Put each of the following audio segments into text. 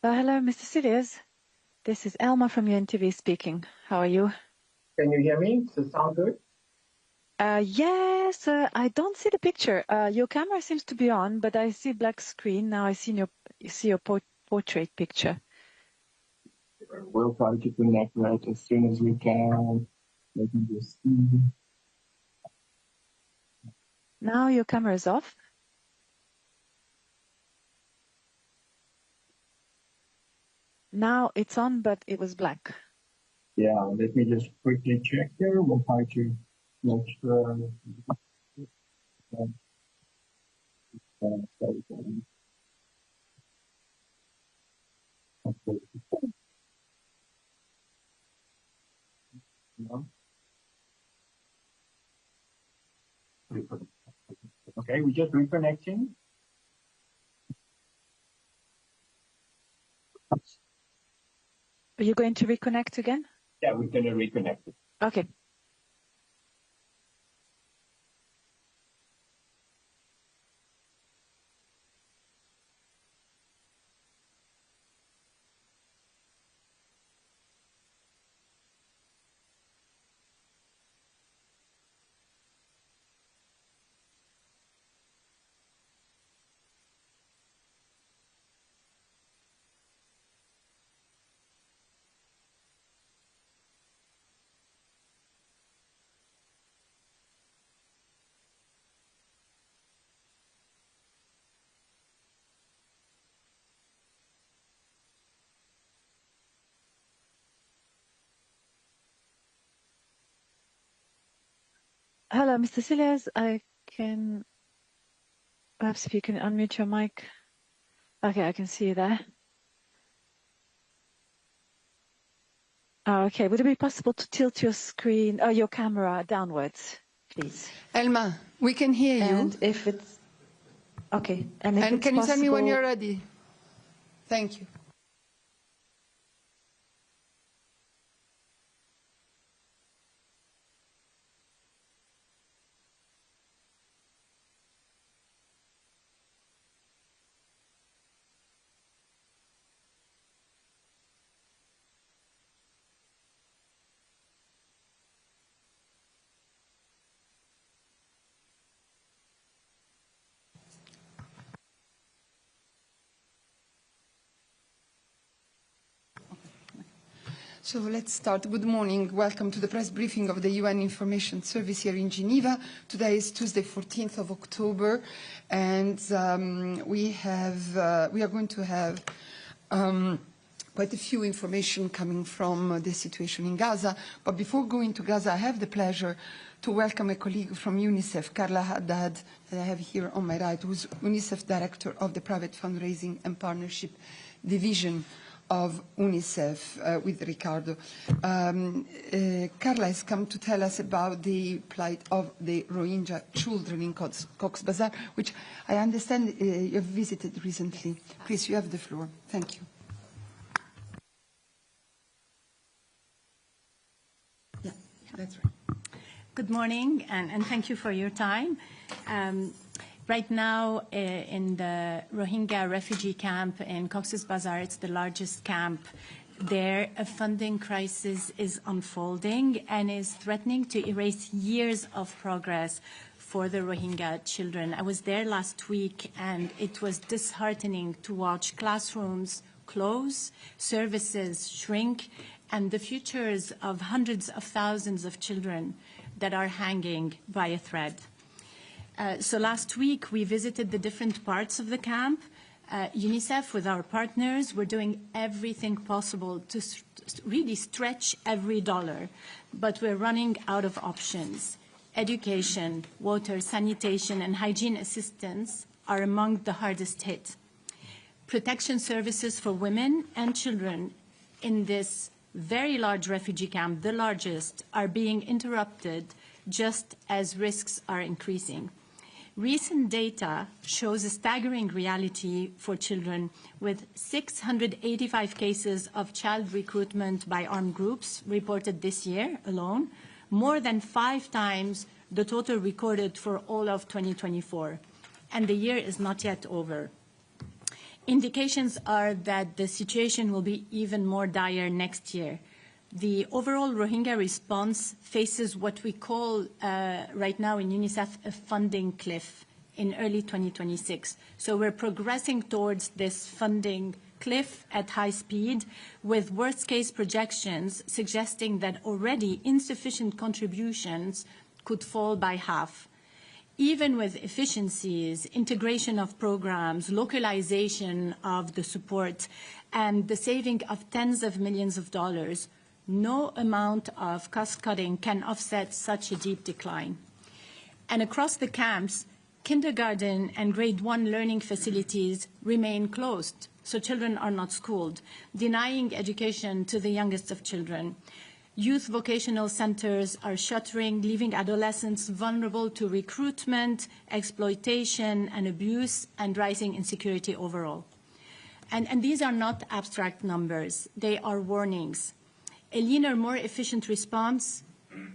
Hello, Mr. Silias. This is Elma from UNTV speaking. How are you? Can you hear me? Does it sound good? Yes, I don't see the picture. Your camera seems to be on, but I see black screen. Now I see your portrait picture. We'll try to connect right as soon as we can. Let me just see. Now your camera is off. Now it's on, but it was black. Yeah, let me just quickly check here. We'll try to make sure. Okay, we're just reconnecting. Are you going to reconnect again? Yeah, we're going to reconnect it. Okay. Hello, Mr. Silias. Perhaps if you can unmute your mic. Okay, I can see you there. Okay, would it be possible to tilt your screen, your camera downwards, please? Elma, we can hear you. And if it's okay, and if it's can you tell me when possible- you're ready? Thank you. So let's start. Good morning. Welcome to the press briefing of the UN Information Service here in Geneva. Today is Tuesday, 14th of October, and we are going to have quite a few information coming from the situation in Gaza. But before going to Gaza, I have the pleasure to welcome a colleague from UNICEF, Carla Haddad, that I have here on my right, who's UNICEF Director of the Private Fundraising and Partnership Division of UNICEF with Ricardo. Carla has come to tell us about the plight of the Rohingya children in Cox's Bazar, which I understand you have visited recently. Please, you have the floor. Thank you. Yeah, that's right. Good morning, and thank you for your time. Right now, in the Rohingya refugee camp in Cox's Bazar, it's the largest camp there. A funding crisis is unfolding and is threatening to erase years of progress for the Rohingya children. I was there last week, and it was disheartening to watch classrooms close, services shrink, and the futures of hundreds of thousands of children that are hanging by a thread. So last week, we visited the different parts of the camp. UNICEF, with our partners, we're doing everything possible to really stretch every dollar, but we're running out of options. Education, water, sanitation, and hygiene assistance are among the hardest hit. Protection services for women and children in this very large refugee camp, the largest, are being interrupted just as risks are increasing. Recent data shows a staggering reality for children, with 685 cases of child recruitment by armed groups reported this year alone, more than 5 times the total recorded for all of 2024. And the year is not yet over. Indications are that the situation will be even more dire next year. The overall Rohingya response faces what we call right now in UNICEF a funding cliff in early 2026. So we're progressing towards this funding cliff at high speed, with worst-case projections suggesting that already insufficient contributions could fall by half. Even with efficiencies, integration of programs, localization of the support, and the saving of tens of millions of dollars, no amount of cost-cutting can offset such a deep decline. And across the camps, kindergarten and grade 1 learning facilities remain closed, so children are not schooled, denying education to the youngest of children. Youth vocational centers are shuttering, leaving adolescents vulnerable to recruitment, exploitation, and abuse, and rising insecurity overall. And these are not abstract numbers. They are warnings. A leaner, more efficient response,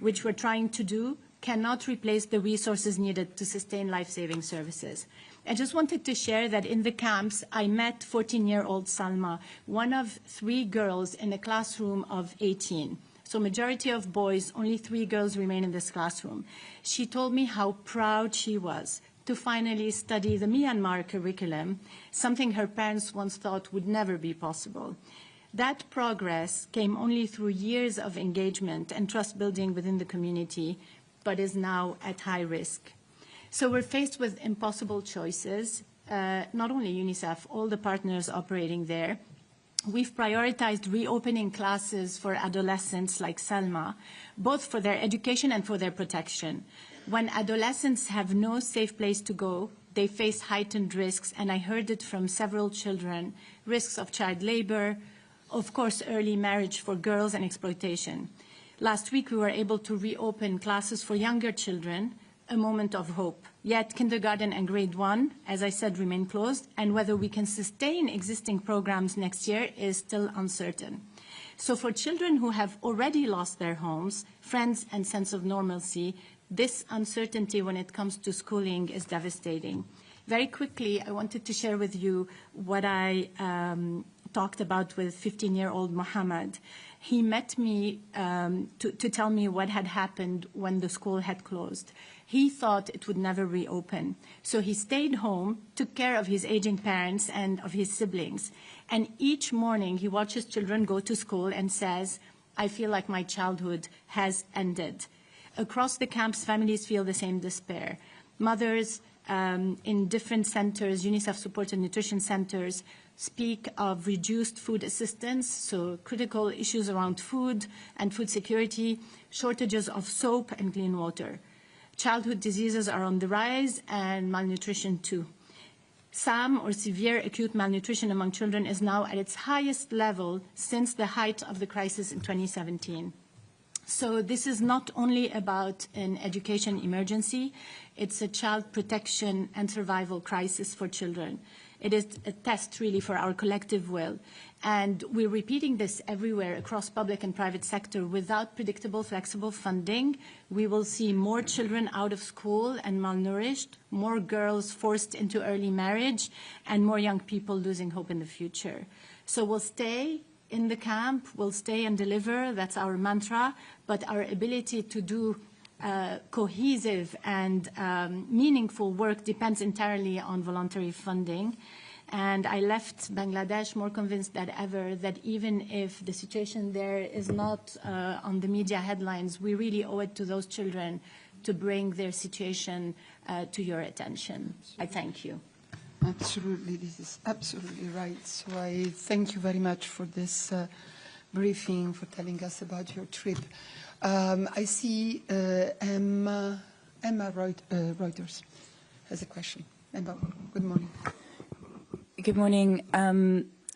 which we're trying to do, cannot replace the resources needed to sustain life-saving services. I just wanted to share that in the camps, I met 14-year-old Salma, one of 3 girls in a classroom of 18. So majority of boys, only 3 girls remain in this classroom. She told me how proud she was to finally study the Myanmar curriculum, something her parents once thought would never be possible. That progress came only through years of engagement and trust building within the community, but is now at high risk. So we're faced with impossible choices, not only UNICEF, all the partners operating there. We've prioritized reopening classes for adolescents like Selma, both for their education and for their protection. When adolescents have no safe place to go, they face heightened risks, and I heard it from several children, risks of child labor, of course, early marriage for girls, and exploitation. Last week, we were able to reopen classes for younger children, a moment of hope. Yet kindergarten and grade 1, as I said, remain closed, and whether we can sustain existing programs next year is still uncertain. So for children who have already lost their homes, friends, and sense of normalcy, this uncertainty when it comes to schooling is devastating. Very quickly, I wanted to share with you what I talked about with 15-year-old Mohammed. He met me to tell me what had happened when the school had closed. He thought it would never reopen. So he stayed home, took care of his aging parents and of his siblings. And each morning he watches children go to school and says, I feel like my childhood has ended. Across the camps, families feel the same despair. Mothers in different centers, UNICEF support and nutrition centers, speak of reduced food assistance, so critical issues around food and food security, shortages of soap and clean water. Childhood diseases are on the rise, and malnutrition too. SAM, or severe acute malnutrition among children, is now at its highest level since the height of the crisis in 2017. So this is not only about an education emergency, it's a child protection and survival crisis for children. It is a test, really, for our collective will. And we're repeating this everywhere across public and private sector. Without predictable, flexible funding, we will see more children out of school and malnourished, more girls forced into early marriage, and more young people losing hope in the future. So we'll stay in the camp, we'll stay and deliver, that's our mantra, but our ability to do cohesive and meaningful work depends entirely on voluntary funding. And I left Bangladesh more convinced than ever that even if the situation there is not on the media headlines, we really owe it to those children to bring their situation to your attention. I thank you. Absolutely, this is absolutely right. So I thank you very much for this briefing, for telling us about your trip. I see Emma Reuters has a question. Emma, good morning. Good morning.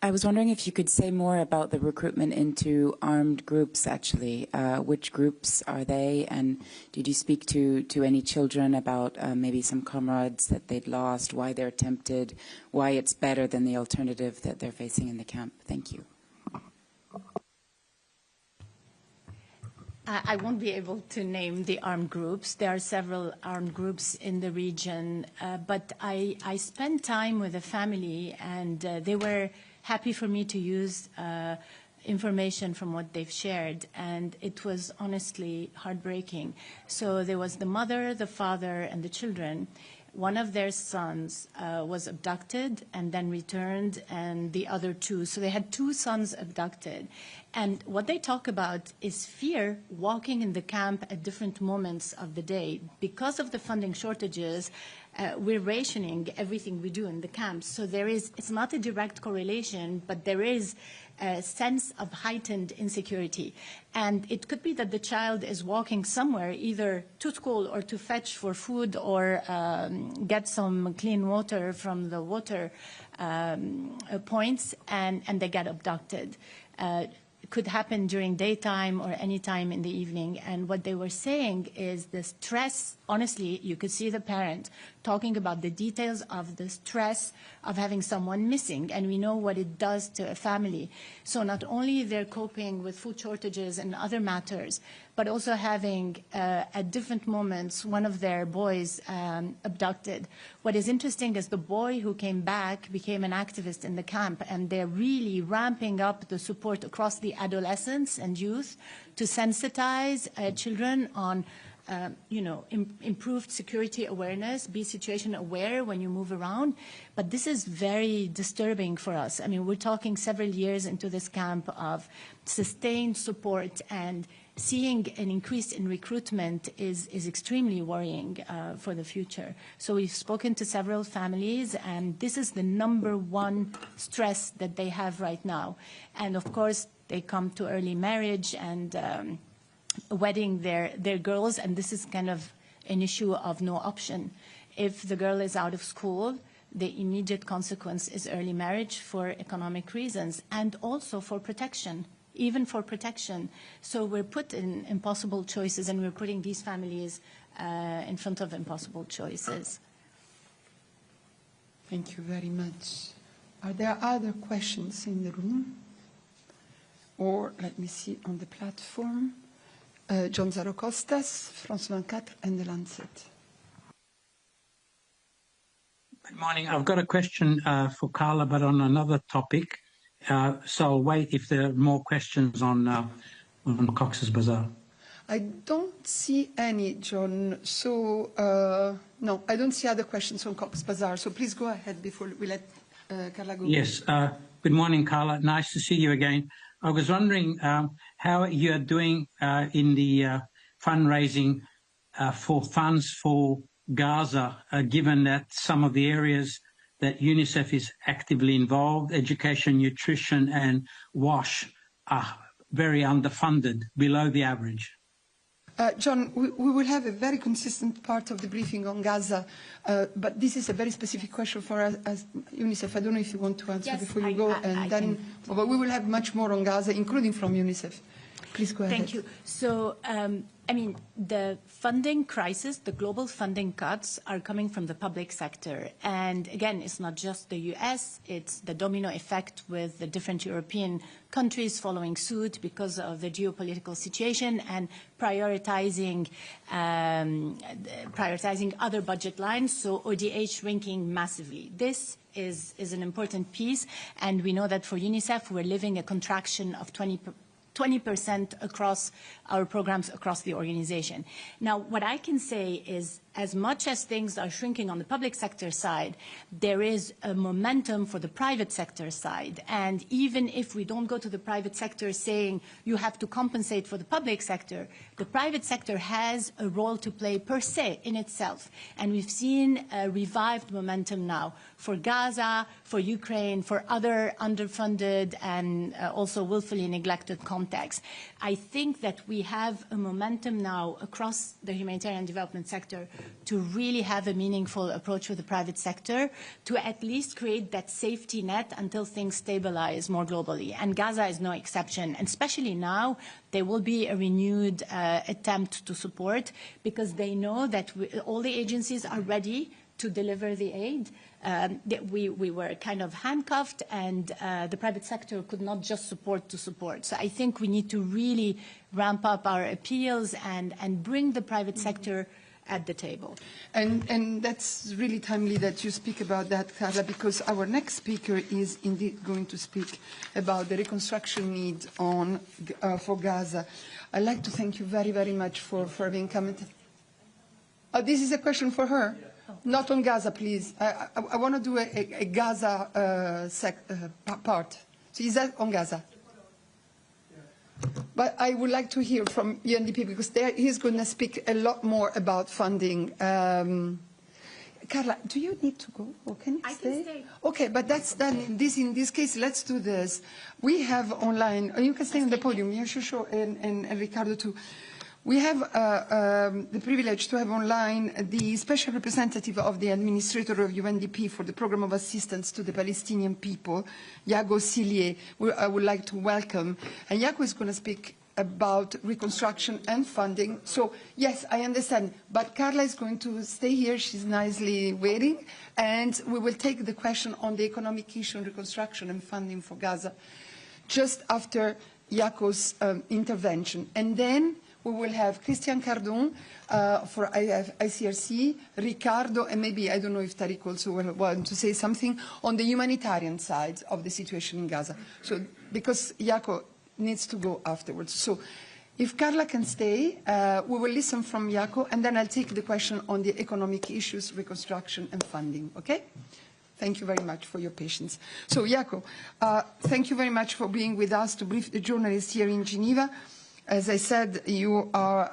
I was wondering if you could say more about the recruitment into armed groups, actually. Which groups are they? And did you speak to any children about maybe some comrades that they'd lost, why they're tempted, why it's better than the alternative that they're facing in the camp? Thank you. I won't be able to name the armed groups. There are several armed groups in the region, but I spent time with a family, and they were happy for me to use information from what they've shared, and it was honestly heartbreaking. So there was the mother, the father, and the children. One of their sons was abducted and then returned, and the other two. So they had two sons abducted. And what they talk about is fear walking in the camp at different moments of the day. Because of the funding shortages, we're rationing everything we do in the camps. So it's not a direct correlation, but there is a sense of heightened insecurity. And it could be that the child is walking somewhere, either to school or to fetch for food or get some clean water from the water points, and they get abducted. Could happen during daytime or any time in the evening. And what they were saying is the stress, honestly, you could see the parent talking about the details of the stress of having someone missing. And we know what it does to a family. So not only they're coping with food shortages and other matters, but also having, at different moments, one of their boys abducted. What is interesting is the boy who came back became an activist in the camp, and they're really ramping up the support across the adolescents and youth to sensitize children on improved security awareness, be situation aware when you move around. But this is very disturbing for us. I mean, we're talking several years into this camp of sustained support, and seeing an increase in recruitment is extremely worrying for the future. So we've spoken to several families, and this is the #1 stress that they have right now. And of course, they come to early marriage and wedding their girls, and this is kind of an issue of no option. If the girl is out of school, the immediate consequence is early marriage for economic reasons, and also for protection, even for protection. So we're put in impossible choices, and we're putting these families in front of impossible choices. Thank you very much. Are there other questions in the room? Or let me see on the platform. John Zarokostas, France 24, and The Lancet. Good morning. I've got a question for Carla, but on another topic. So I'll wait if there are more questions on Cox's Bazar. I don't see any, John. So, no, I don't see other questions on Cox's Bazar. So please go ahead before we let Carla go. Yes. Good morning, Carla. Nice to see you again. I was wondering how you're doing in the fundraising for funds for Gaza, given that some of the areas that UNICEF is actively involved, education, nutrition, and WASH, are very underfunded, below the average. John, we will have a very consistent part of the briefing on Gaza, but this is a very specific question for us as UNICEF. I don't know if you want to answer before you go, and then but we will have much more on Gaza, including from UNICEF. Please go ahead. Thank you. So, I mean, the funding crisis, the global funding cuts are coming from the public sector. And again, it's not just the US, it's the domino effect with the different European countries following suit because of the geopolitical situation and prioritizing other budget lines, so ODA shrinking massively. This is an important piece, and we know that for UNICEF, we're living a contraction of 20% across our programs across the organization. Now, what I can say is, as much as things are shrinking on the public sector side, there is a momentum for the private sector side. And even if we don't go to the private sector saying you have to compensate for the public sector, the private sector has a role to play per se in itself. And we've seen a revived momentum now for Gaza, for Ukraine, for other underfunded and also willfully neglected contexts. I think that we have a momentum now across the humanitarian development sector to really have a meaningful approach with the private sector to at least create that safety net until things stabilize more globally. And Gaza is no exception. And especially now, there will be a renewed attempt to support because they know that all the agencies are ready to deliver the aid. We were kind of handcuffed, and the private sector could not just support to support. So I think we need to really ramp up our appeals and bring the private sector at the table. And that's really timely that you speak about that, Carla, because our next speaker is indeed going to speak about the reconstruction need for Gaza. I'd like to thank you very, very much for having come. This is a question for her. Not on Gaza, please. I want to do a Gaza part. So is that on Gaza? But I would like to hear from UNDP because he's going to speak a lot more about funding. Carla, do you need to go or can you stay? I can stay. Okay, but that's done. In this case, let's do this. We have online, you can stay on the podium, yeah, sure, and Ricardo too. We have the privilege to have online the special representative of the administrator of UNDP for the Programme of Assistance to the Palestinian People, Iago Cillier, who I would like to welcome. And Iago is going to speak about reconstruction and funding. So, yes, I understand. But Carla is going to stay here. She's nicely waiting. And we will take the question on the economic issue and reconstruction and funding for Gaza just after Iago's intervention. And then we will have Christian Cardon for ICRC, Ricardo, and maybe, I don't know if Tariq also will want to say something on the humanitarian side of the situation in Gaza. So, because Iago needs to go afterwards. So, if Carla can stay, we will listen from Iago, and then I'll take the question on the economic issues, reconstruction, and funding, okay? Thank you very much for your patience. So, Iago, thank you very much for being with us to brief the journalists here in Geneva. As I said, you are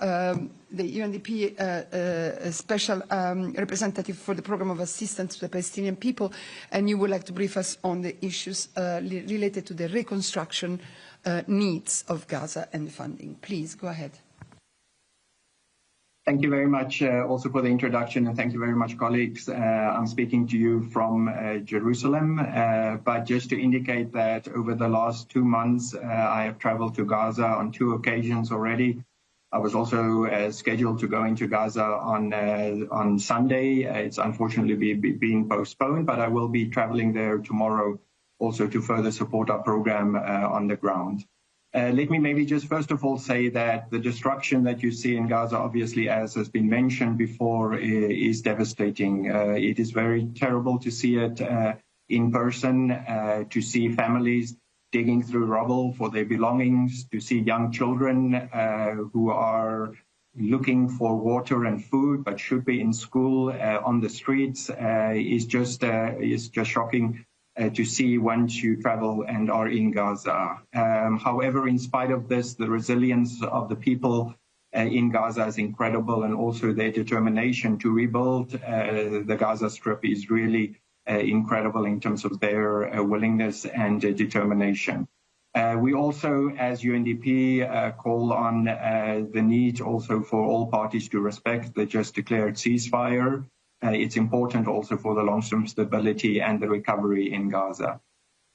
the UNDP special representative for the Programme of Assistance to the Palestinian People, and you would like to brief us on the issues related to the reconstruction needs of Gaza and funding. Please, go ahead. Thank you very much also for the introduction, and thank you very much, colleagues. I'm speaking to you from Jerusalem, but just to indicate that over the last 2 months, I have traveled to Gaza on 2 occasions already. I was also scheduled to go into Gaza on Sunday. It's unfortunately being postponed, but I will be traveling there tomorrow also to further support our program on the ground. Let me maybe just first of all say that the destruction that you see in Gaza, obviously, as has been mentioned before, is devastating. It is very terrible to see it in person, to see families digging through rubble for their belongings, to see young children who are looking for water and food but should be in school on the streets is just shocking. To see once you travel and are in Gaza. However, in spite of this, the resilience of the people in Gaza is incredible, and also their determination to rebuild the Gaza Strip is really incredible in terms of their willingness and determination. We also, as UNDP, call on the need also for all parties to respect the just declared ceasefire. It's important also for the long-term stability and the recovery in Gaza.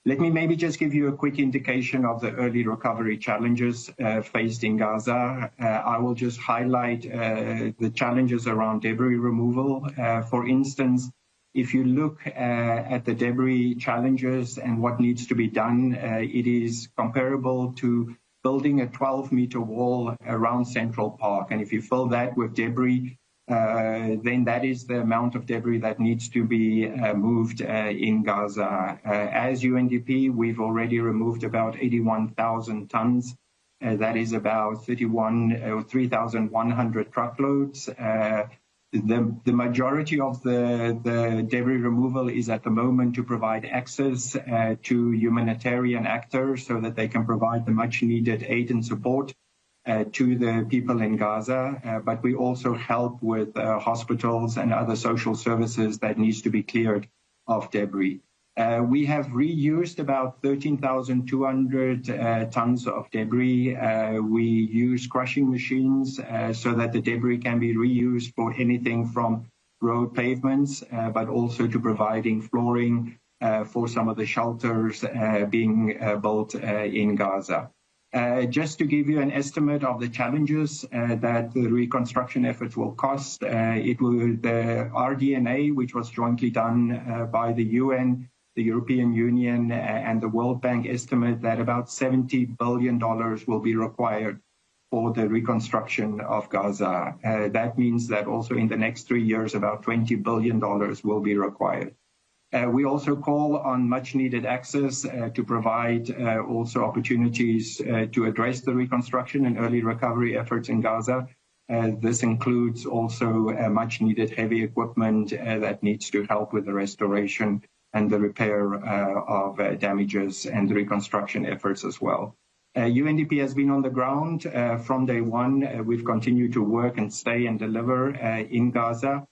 Let me maybe just give you a quick indication of the early recovery challenges faced in Gaza. I will just highlight the challenges around debris removal. For instance, if you look at the debris challenges and what needs to be done, it is comparable to building a 12-meter wall around Central Park. And if you fill that with debris, then that is the amount of debris that needs to be moved in Gaza. As UNDP, we've already removed about 81,000 tons. That is about 3,100 truckloads. The majority of the debris removal is at the moment to provide access to humanitarian actors so that they can provide the much needed aid and support to the people in Gaza, but we also help with hospitals and other social services that needs to be cleared of debris. We have reused about 13,200 tons of debris. We use crushing machines so that the debris can be reused for anything from road pavements, but also to providing flooring for some of the shelters being built in Gaza. Just to give you an estimate of the challenges that the reconstruction efforts will cost, it will the RDNA, which was jointly done by the UN, the European Union, and the World Bank, estimate that about $70 billion will be required for the reconstruction of Gaza. That means that also in the next 3 years, about $20 billion will be required. We also call on much needed access to provide also opportunities to address the reconstruction and early recovery efforts in Gaza. This includes also much needed heavy equipment that needs to help with the restoration and the repair of damages and the reconstruction efforts as well. UNDP has been on the ground from day one. We've continued to work and stay and deliver in Gaza.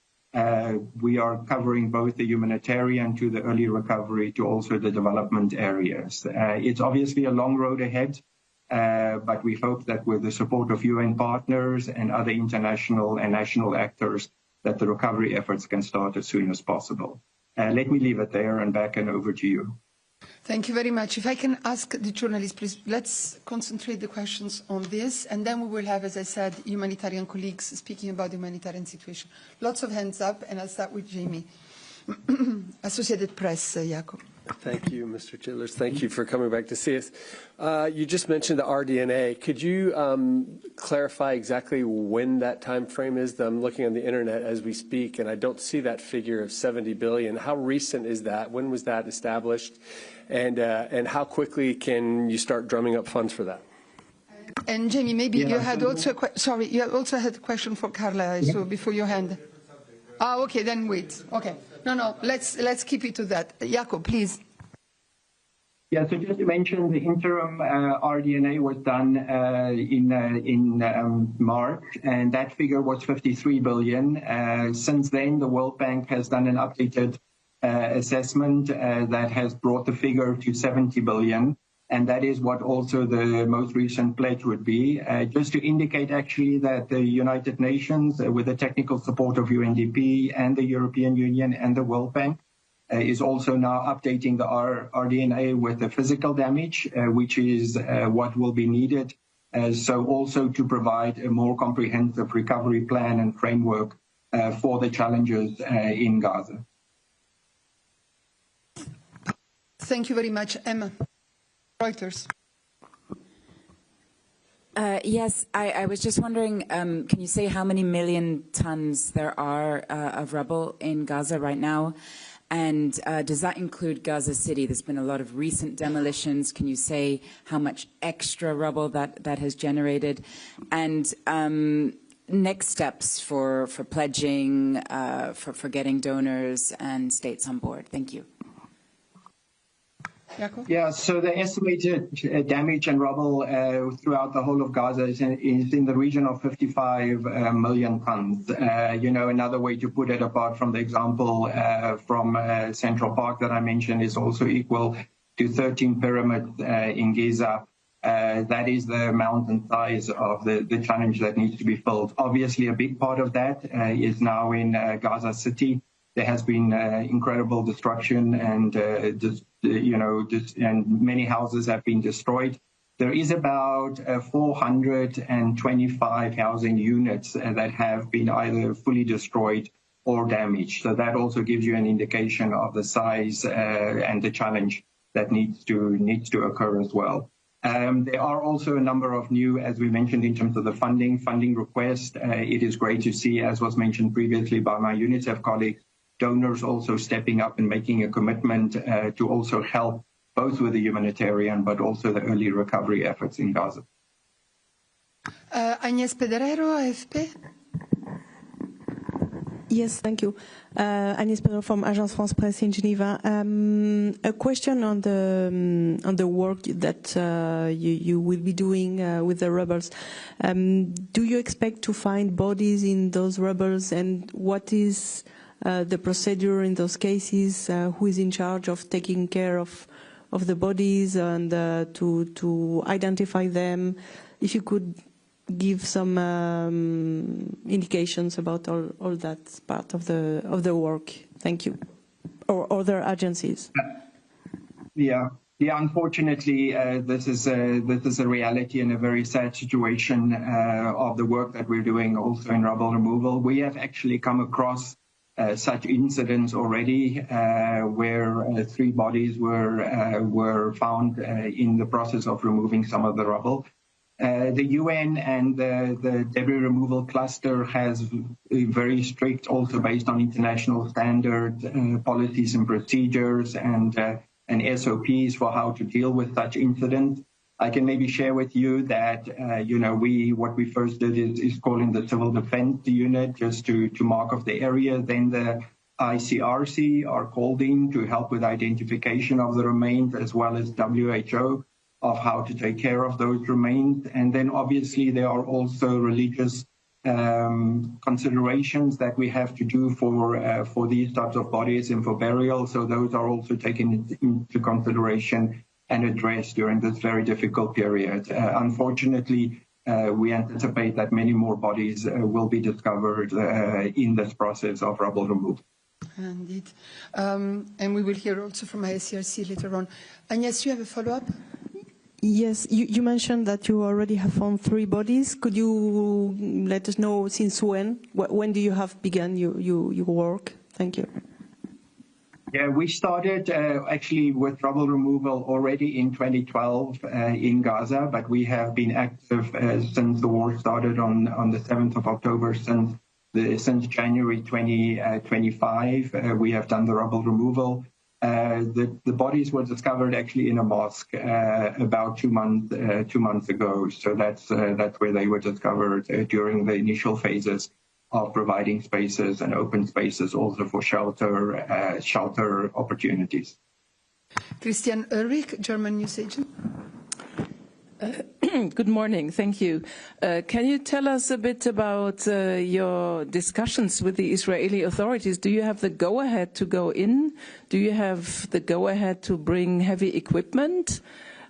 We are covering both the humanitarian to the early recovery to also the development areas. It's obviously a long road ahead, but we hope that with the support of UN partners and other international and national actors, that the recovery efforts can start as soon as possible. Let me leave it there and back and over to you. Thank you very much. If I can ask the journalists, please, let's concentrate the questions on this, and then we will have, as I said, humanitarian colleagues speaking about the humanitarian situation. Lots of hands up, and I'll start with Jamie. Associated Press, Jacob. Thank you, Mr. Childers. Thank you for coming back to see us. You just mentioned the RDNA. Could you clarify exactly when that time frame is? I'm looking on the internet as we speak, and I don't see that figure of 70 billion. How recent is that? When was that established? And how quickly can you start drumming up funds for that? And Jamie, maybe you had also you also had a question for Carla. So before your hand. Oh, okay. Then wait. Okay. No. Let's keep it to that. Jacob, please. Yeah. So just to mention, the interim RDNA was done in March, and that figure was 53 billion. Since then, the World Bank has done an updated assessment that has brought the figure to 70 billion. And that is what also the most recent pledge would be. Just to indicate actually that the United Nations, with the technical support of UNDP and the European Union and the World Bank, is also now updating the RDNA with the physical damage, which is what will be needed. So also to provide a more comprehensive recovery plan and framework for the challenges in Gaza. Thank you very much, Emma. Reuters. Yes, I was just wondering, can you say how many million tons there are of rubble in Gaza right now? And does that include Gaza City? There's been a lot of recent demolitions. Can you say how much extra rubble that has generated? And next steps for pledging, for getting donors and states on board? Thank you. Yeah, so the estimated damage and rubble throughout the whole of Gaza is in the region of 55 million tons. Another way to put it, apart from the example from Central Park that I mentioned, is also equal to 13 pyramids in Gaza. That is the amount and size of the challenge that needs to be filled. Obviously, a big part of that is now in Gaza City. There has been incredible destruction and and many houses have been destroyed. There is about 425 housing units that have been either fully destroyed or damaged. So that also gives you an indication of the size and the challenge that needs to occur as well. There are also a number of new, as we mentioned, in terms of the funding request. It is great to see, as was mentioned previously by my UNICEF colleagues, donors also stepping up and making a commitment to also help both with the humanitarian but also the early recovery efforts in Gaza. Agnès Pedrero, AFP. Yes, thank you. Agnès Pedrero from Agence France Presse in Geneva. A question on the work that you will be doing with the rebels. Do you expect to find bodies in those rebels, and what is the procedure in those cases? Who is in charge of taking care of the bodies and to identify them? If you could give some indications about all that part of the work. Thank you. Or other agencies. Yeah. Yeah, unfortunately, this is a reality and a very sad situation of the work that we're doing also in rubble removal. We have actually come across such incidents already where 3 bodies were found in the process of removing some of the rubble. The UN and the debris removal cluster has very strict, also based on international standard policies and procedures and SOPs for how to deal with such incidents. I can maybe share with you that, what we first did is calling the Civil Defense Unit just to mark off the area. Then the ICRC are called in to help with identification of the remains, as well as WHO of how to take care of those remains. And then obviously there are also religious considerations that we have to do for these types of bodies and for burial. So those are also taken into consideration and addressed during this very difficult period. Unfortunately, we anticipate that many more bodies will be discovered in this process of rubble removal. Indeed. And we will hear also from ICRC later on. Agnes, you have a follow-up? Yes, you mentioned that you already have found 3 bodies. Could you let us know since when? When do you have begun your work? Thank you. Yeah, we started actually with rubble removal already in 2012 in Gaza, but we have been active since the war started on the 7th of October, since January 2025. We have done the rubble removal. The bodies were discovered actually in a mosque about 2 months ago. So that's where they were discovered during the initial phases of providing spaces and open spaces also for shelter opportunities. Christian Ulrich, German news agent. Good morning. Thank you. Can you tell us a bit about your discussions with the Israeli authorities? Do you have the go-ahead to go in? Do you have the go-ahead to bring heavy equipment?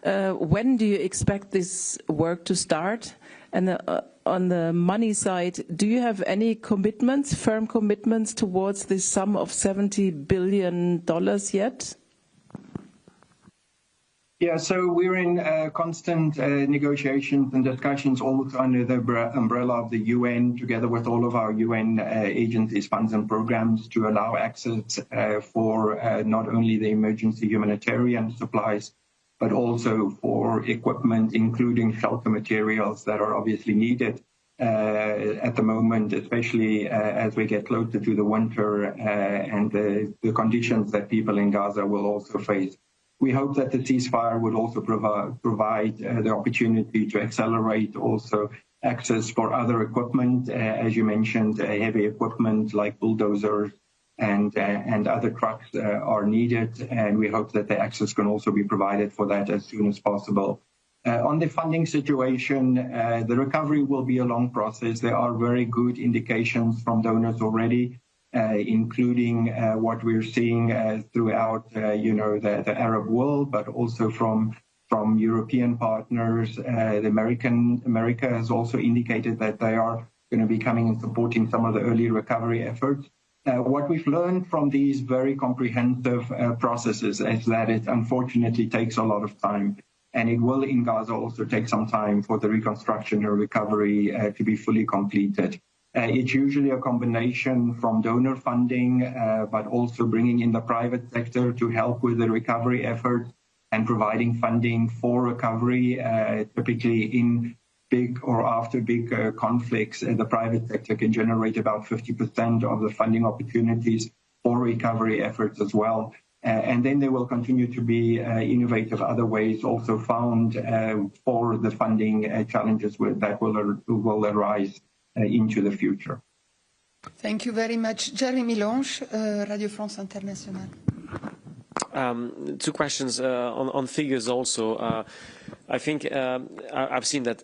When do you expect this work to start? And on the money side, do you have any commitments, firm commitments towards this sum of $70 billion yet? Yeah, so we're in constant negotiations and discussions also under the umbrella of the UN, together with all of our UN agencies, funds and programs to allow access for not only the emergency humanitarian supplies, but also for equipment, including shelter materials that are obviously needed at the moment, especially as we get closer to the winter and the conditions that people in Gaza will also face. We hope that the ceasefire would also provide the opportunity to accelerate also access for other equipment, as you mentioned, heavy equipment like bulldozers and other trucks are needed, and we hope that the access can also be provided for that as soon as possible. On the funding situation, the recovery will be a long process. There are very good indications from donors already, including what we're seeing throughout, the Arab world, but also from European partners. America has also indicated that they are going to be coming and supporting some of the early recovery efforts. What we've learned from these very comprehensive processes is that it unfortunately takes a lot of time. And it will in Gaza also take some time for the reconstruction or recovery to be fully completed. It's usually a combination from donor funding, but also bringing in the private sector to help with the recovery effort and providing funding for recovery, typically in big or after big conflicts. The private sector can generate about 50% of the funding opportunities for recovery efforts as well. And then there will continue to be innovative other ways also found for the funding challenges that will arise into the future. Thank you very much. Jeremy Lange, Radio France Internationale. 2 questions on figures also. I think I've seen that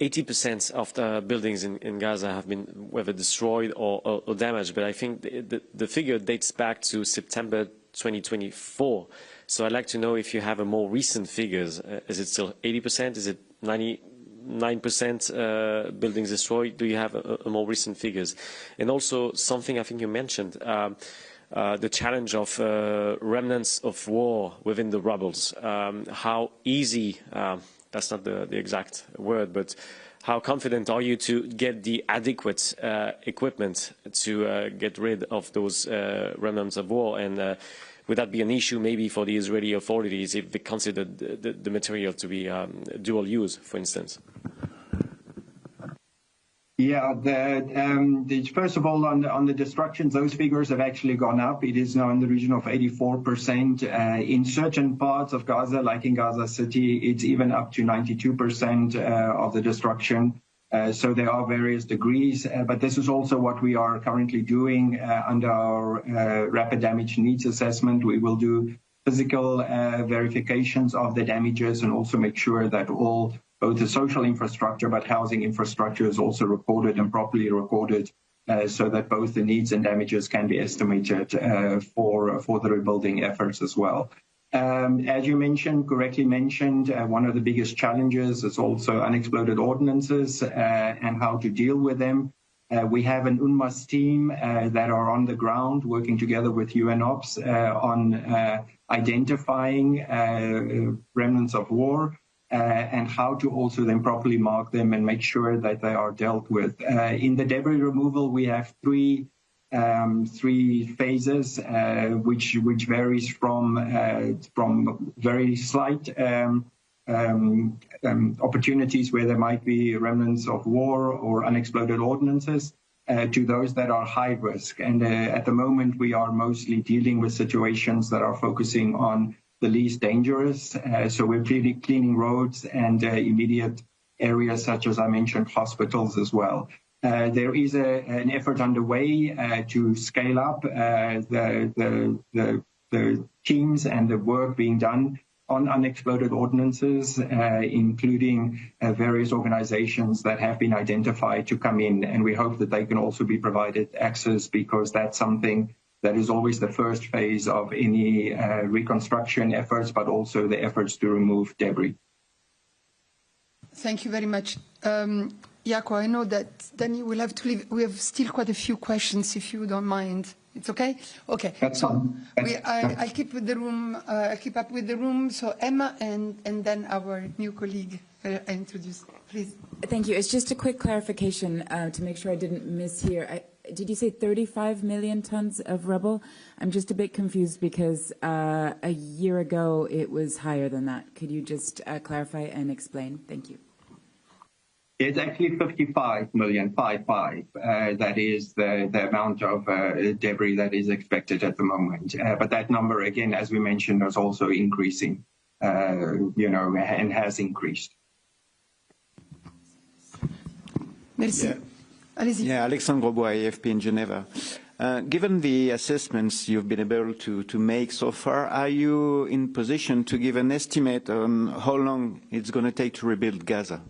80% of the buildings in Gaza have been whether destroyed or damaged, but I think the figure dates back to September 2024. So I'd like to know if you have a more recent figures. Is it still 80%? Is it 99% buildings destroyed? Do you have a more recent figures? And also something I think you mentioned, the challenge of remnants of war within the rubbles. How easy, that's not the exact word, but how confident are you to get the adequate equipment to get rid of those remnants of war? And would that be an issue maybe for the Israeli authorities if they consider the material to be dual use, for instance? Yeah, first of all, on the destructions, those figures have actually gone up. It is now in the region of 84%. In certain parts of Gaza, like in Gaza City, it's even up to 92% of the destruction. So there are various degrees, but this is also what we are currently doing under our rapid damage needs assessment. We will do physical verifications of the damages and also make sure that both the social infrastructure but housing infrastructure is also recorded and properly recorded so that both the needs and damages can be estimated for the rebuilding efforts as well. As you correctly mentioned, one of the biggest challenges is also unexploded ordnances and how to deal with them. We have an UNMAS team that are on the ground working together with UNOPS on identifying remnants of war and how to also then properly mark them and make sure that they are dealt with. In the debris removal, we have three phases, which varies from very slight opportunities where there might be remnants of war or unexploded ordnances to those that are high risk. And at the moment, we are mostly dealing with situations that are focusing on the least dangerous. So we're cleaning roads and immediate areas such as I mentioned, hospitals as well. There is an effort underway to scale up the teams and the work being done on unexploded ordnances, including various organizations that have been identified to come in. And we hope that they can also be provided access because that's something that is always the first phase of any reconstruction efforts, but also the efforts to remove debris. Thank you very much. Jaco, I know that then you will have to leave. We have still quite a few questions, if you don't mind. It's okay? Okay. That's fine. I'll keep with the room. I'll keep up with the room. So Emma and then our new colleague I introduce, please. Thank you. It's just a quick clarification to make sure I didn't mishear. Did you say 35 million tons of rubble? I'm just a bit confused because a year ago it was higher than that. Could you just clarify and explain? Thank you. It's actually 55 million, 55. That is the amount of debris that is expected at the moment. But that number, again, as we mentioned, is also increasing, and has increased. Merci. Yeah, Alexandre Bois, AFP in Geneva. Given the assessments you've been able to make so far, are you in position to give an estimate on how long it's going to take to rebuild Gaza?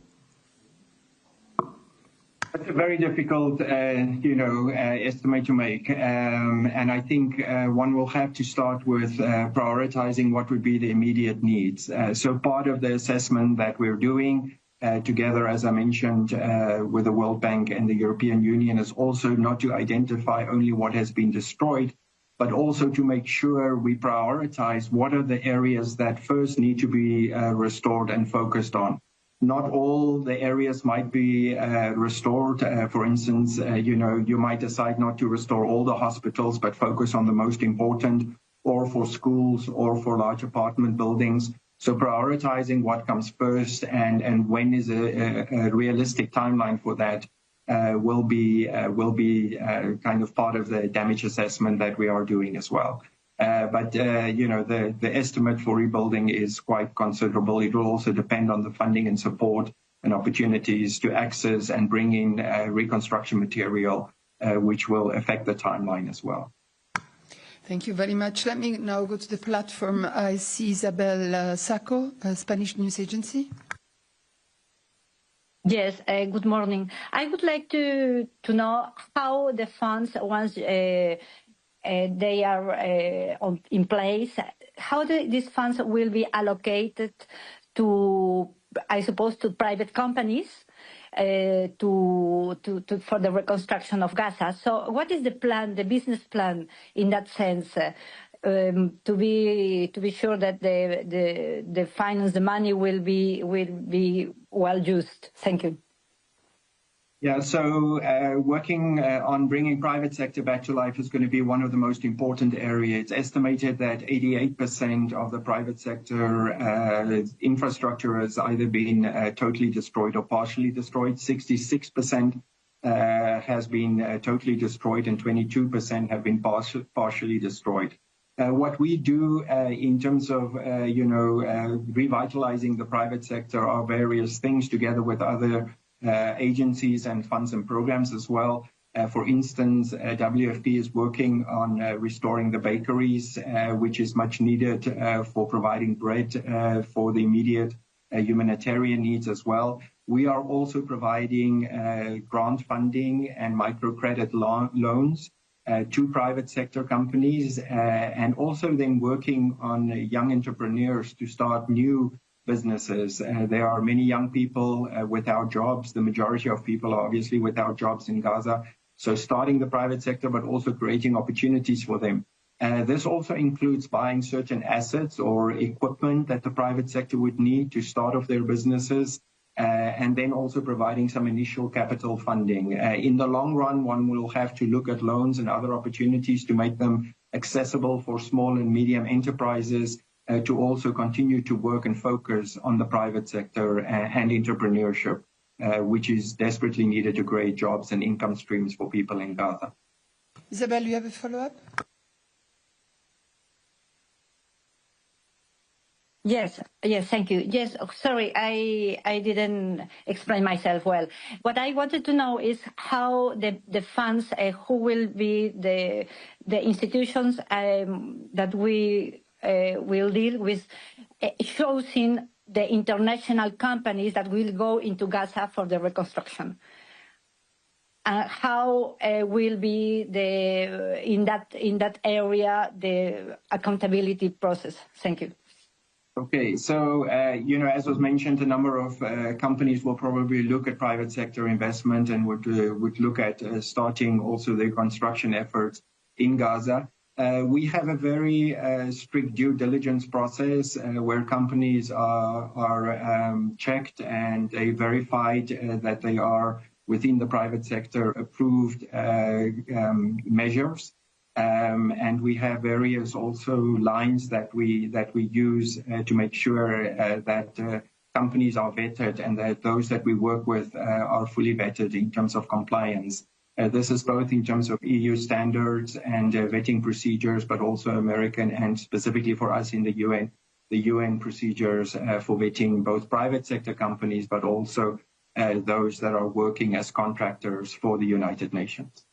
It's a very difficult, estimate to make. And I think one will have to start with prioritizing what would be the immediate needs. So part of the assessment that we're doing together, as I mentioned, with the World Bank and the European Union is also not to identify only what has been destroyed, but also to make sure we prioritize what are the areas that first need to be restored and focused on. Not all the areas might be restored. For instance, you might decide not to restore all the hospitals, but focus on the most important, or for schools or for large apartment buildings. So prioritizing what comes first and when is a realistic timeline for that will be kind of part of the damage assessment that we are doing as well. But the estimate for rebuilding is quite considerable. It will also depend on the funding and support and opportunities to access and bring in reconstruction material, which will affect the timeline as well. Thank you very much. Let me now go to the platform. I see Isabel Sacco, Spanish News Agency. Yes, good morning. I would like to know how the funds, once they are in place, how these funds will be allocated to, I suppose, to private companies, for the reconstruction of Gaza. So what is the plan, the business plan in that sense, to be sure that the finance, the money will be well used? Thank you. Yeah, so working on bringing private sector back to life is going to be one of the most important areas. It's estimated that 88% of the private sector infrastructure has either been totally destroyed or partially destroyed. 66% has been totally destroyed, and 22% have been partially destroyed. What we do in terms of, revitalizing the private sector are various things together with other agencies and funds and programs as well. For instance, WFP is working on restoring the bakeries, which is much needed for providing bread for the immediate humanitarian needs as well. We are also providing grant funding and microcredit loans to private sector companies, and also then working on young entrepreneurs to start new businesses. There are many young people without jobs. The majority of people are obviously without jobs in Gaza. So starting the private sector, but also creating opportunities for them. This also includes buying certain assets or equipment that the private sector would need to start off their businesses, and then also providing some initial capital funding. In the long run, one will have to look at loans and other opportunities to make them accessible for small and medium enterprises, to also continue to work and focus on the private sector and entrepreneurship, which is desperately needed to create jobs and income streams for people in Gaza. Isabel, you have a follow-up? Yes, thank you. Yes, sorry, I didn't explain myself well. What I wanted to know is how the funds, who will be the institutions that we will deal with, choosing the international companies that will go into Gaza for the reconstruction. How will be in that area the accountability process? Thank you. Okay, so, as was mentioned, a number of companies will probably look at private sector investment and would look at starting also the construction efforts in Gaza. We have a very strict due diligence process where companies are checked and they verified that they are within the private sector approved measures. And we have various also lines that we use to make sure that companies are vetted and that those that we work with are fully vetted in terms of compliance. This is both in terms of EU standards and vetting procedures, but also American and specifically for us in the UN procedures for vetting both private sector companies, but also those that are working as contractors for the United Nations.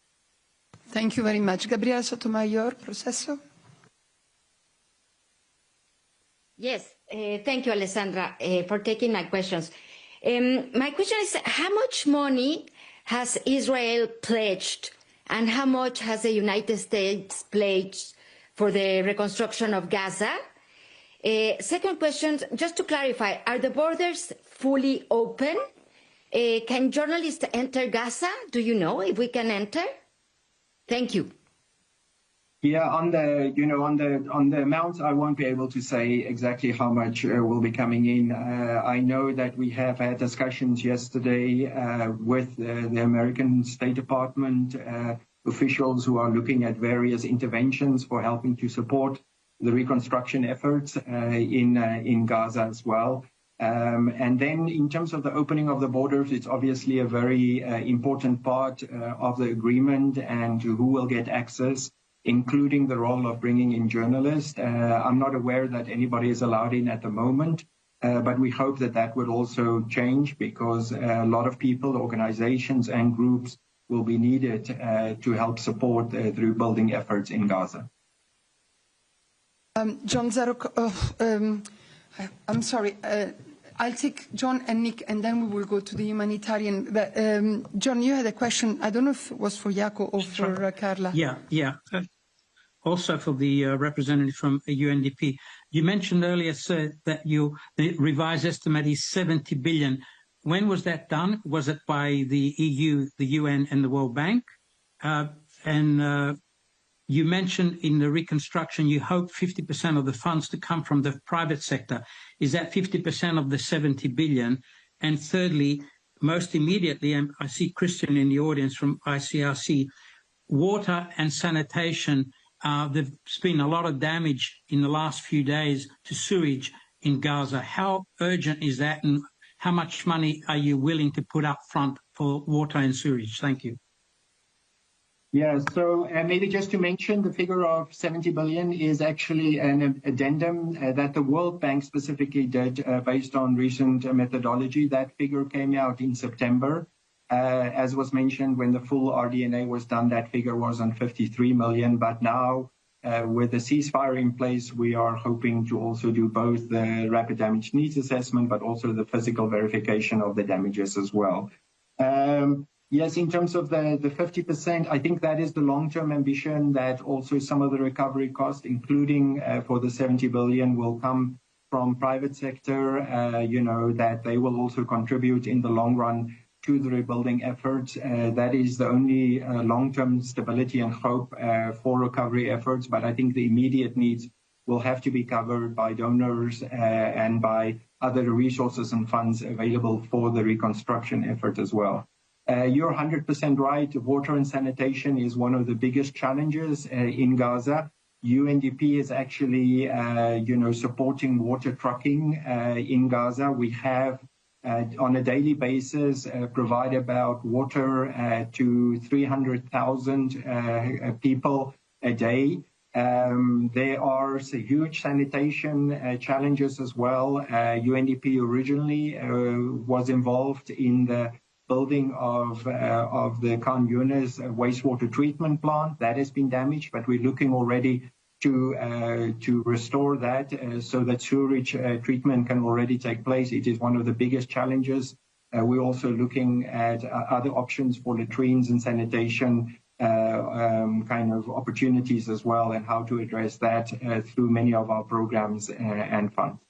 Thank you very much. Gabriela Sotomayor, Proceso. Yes, thank you, Alessandra, for taking my questions. My question is, how much money has Israel pledged and how much has the United States pledged for the reconstruction of Gaza? Second question, just to clarify, are the borders fully open? Can journalists enter Gaza? Do you know if we can enter? Thank you. Yeah, on the amounts, I won't be able to say exactly how much will be coming in. I know that we have had discussions yesterday with the American State Department officials who are looking at various interventions for helping to support the reconstruction efforts in Gaza as well. And then in terms of the opening of the borders, it's obviously a very important part of the agreement and who will get access, including the role of bringing in journalists. I'm not aware that anybody is allowed in at the moment, but we hope that that would also change because a lot of people, organizations and groups will be needed to help support the rebuilding efforts in Gaza. John Zarok, I'm sorry. I'll take John and Nick, and then we will go to the humanitarian. But, John, you had a question. I don't know if it was for Jaco or for Carla. Yeah. Also for the representative from UNDP. You mentioned earlier, sir, that the revised estimate is 70 billion. when was that done? Was it by the EU, the UN, and the World Bank? You mentioned in the reconstruction you hope 50% of the funds to come from the private sector. Is that 50% of the 70 billion? And thirdly, most immediately, and I see Christian in the audience from ICRC, water and sanitation. There's been a lot of damage in the last few days to sewage in Gaza. How urgent is that, and how much money are you willing to put up front for water and sewage? Thank you. Yeah, so maybe just to mention, the figure of 70 billion is actually an addendum that the World Bank specifically did based on recent methodology. That figure came out in September. As was mentioned, when the full RDNA was done, that figure was on 53 million. But now, with the ceasefire in place, we are hoping to also do both the rapid damage needs assessment, but also the physical verification of the damages as well. Yes, in terms of the 50%, I think that is the long-term ambition, that also some of the recovery costs, including for the 70 billion, will come from private sector, that they will also contribute in the long run to the rebuilding efforts. That is the only long-term stability and hope for recovery efforts. But I think the immediate needs will have to be covered by donors and by other resources and funds available for the reconstruction effort as well. You're 100% right. Water and sanitation is one of the biggest challenges in Gaza. UNDP is actually, supporting water trucking in Gaza. We have, on a daily basis, provide about water to 300,000 people a day. There are huge sanitation challenges as well. UNDP originally was involved in the building of the Khan Yunis wastewater treatment plant. That has been damaged, but we're looking already to restore that so that sewage treatment can already take place. It is one of the biggest challenges. We're also looking at other options for latrines and sanitation kind of opportunities as well, and how to address that through many of our programs and funds.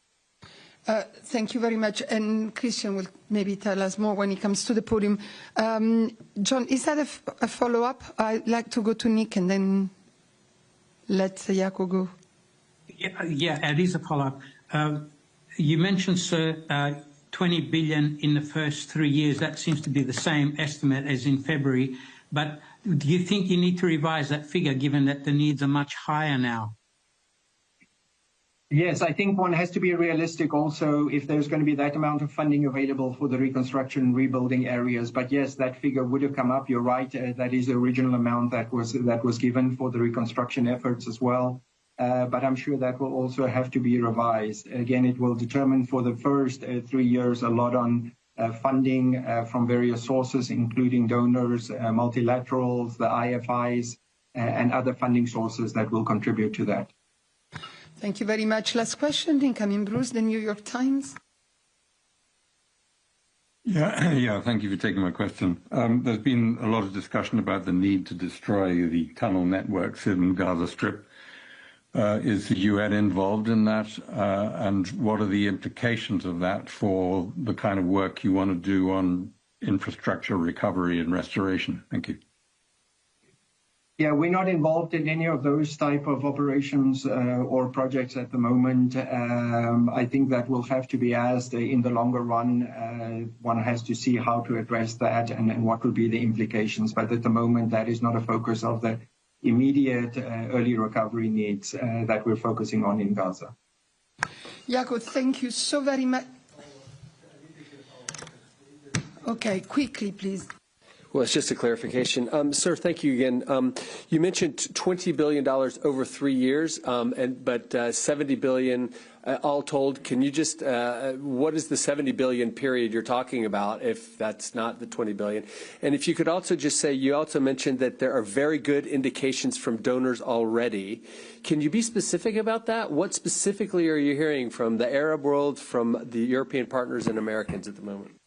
Thank you very much. And Christian will maybe tell us more when he comes to the podium. John, is that a follow-up? I'd like to go to Nick and then let Jaco go. Yeah, it is a follow-up. You mentioned, sir, 20 billion in the first 3 years. That seems to be the same estimate as in February. But do you think you need to revise that figure, given that the needs are much higher now? Yes, I think one has to be realistic also if there's going to be that amount of funding available for the reconstruction and rebuilding areas. But yes, that figure would have come up. You're right. That is the original amount that was given for the reconstruction efforts as well. But I'm sure that will also have to be revised. Again, it will determine for the first 3 years a lot on funding from various sources, including donors, multilaterals, the IFIs, and other funding sources that will contribute to that. Thank you very much. Last question, incoming Bruce, the New York Times. Yeah, thank you for taking my question. There's been a lot of discussion about the need to destroy the tunnel networks in Gaza Strip. Is the UN involved in that? And what are the implications of that for the kind of work you want to do on infrastructure recovery and restoration? Thank you. Yeah, we're not involved in any of those type of operations or projects at the moment. I think that will have to be asked in the longer run. One has to see how to address that and what will be the implications. But at the moment, that is not a focus of the immediate early recovery needs that we're focusing on in Gaza. Jaco, thank you so very much. Okay, quickly, please. Well, it's just a clarification. Sir, thank you again. You mentioned $20 billion over 3 years, but $70 billion all told. Can you just, what is the $70 billion period you're talking about, if that's not the $20 billion? And if you could also just say, you also mentioned that there are very good indications from donors already. Can you be specific about that? What specifically are you hearing from the Arab world, from the European partners and Americans at the moment?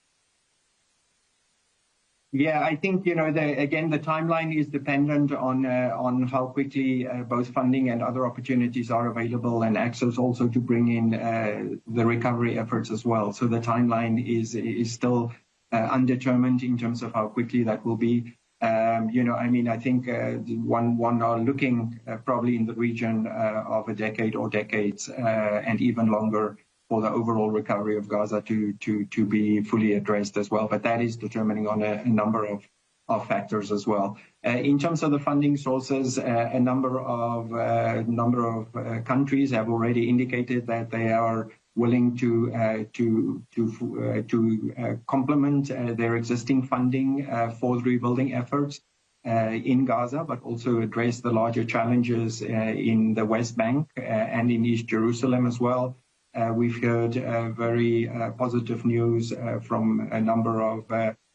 Yeah, I think, again, the timeline is dependent on how quickly both funding and other opportunities are available, and access also to bring in the recovery efforts as well. So the timeline is still undetermined in terms of how quickly that will be. I think one are looking probably in the region of a decade or decades and even longer for the overall recovery of Gaza to be fully addressed as well. But that is determining on a number of factors as well. In terms of the funding sources, a number of countries have already indicated that they are willing to complement their existing funding for the rebuilding efforts in Gaza, but also address the larger challenges in the West Bank and in East Jerusalem as well. We've heard very positive news from a number of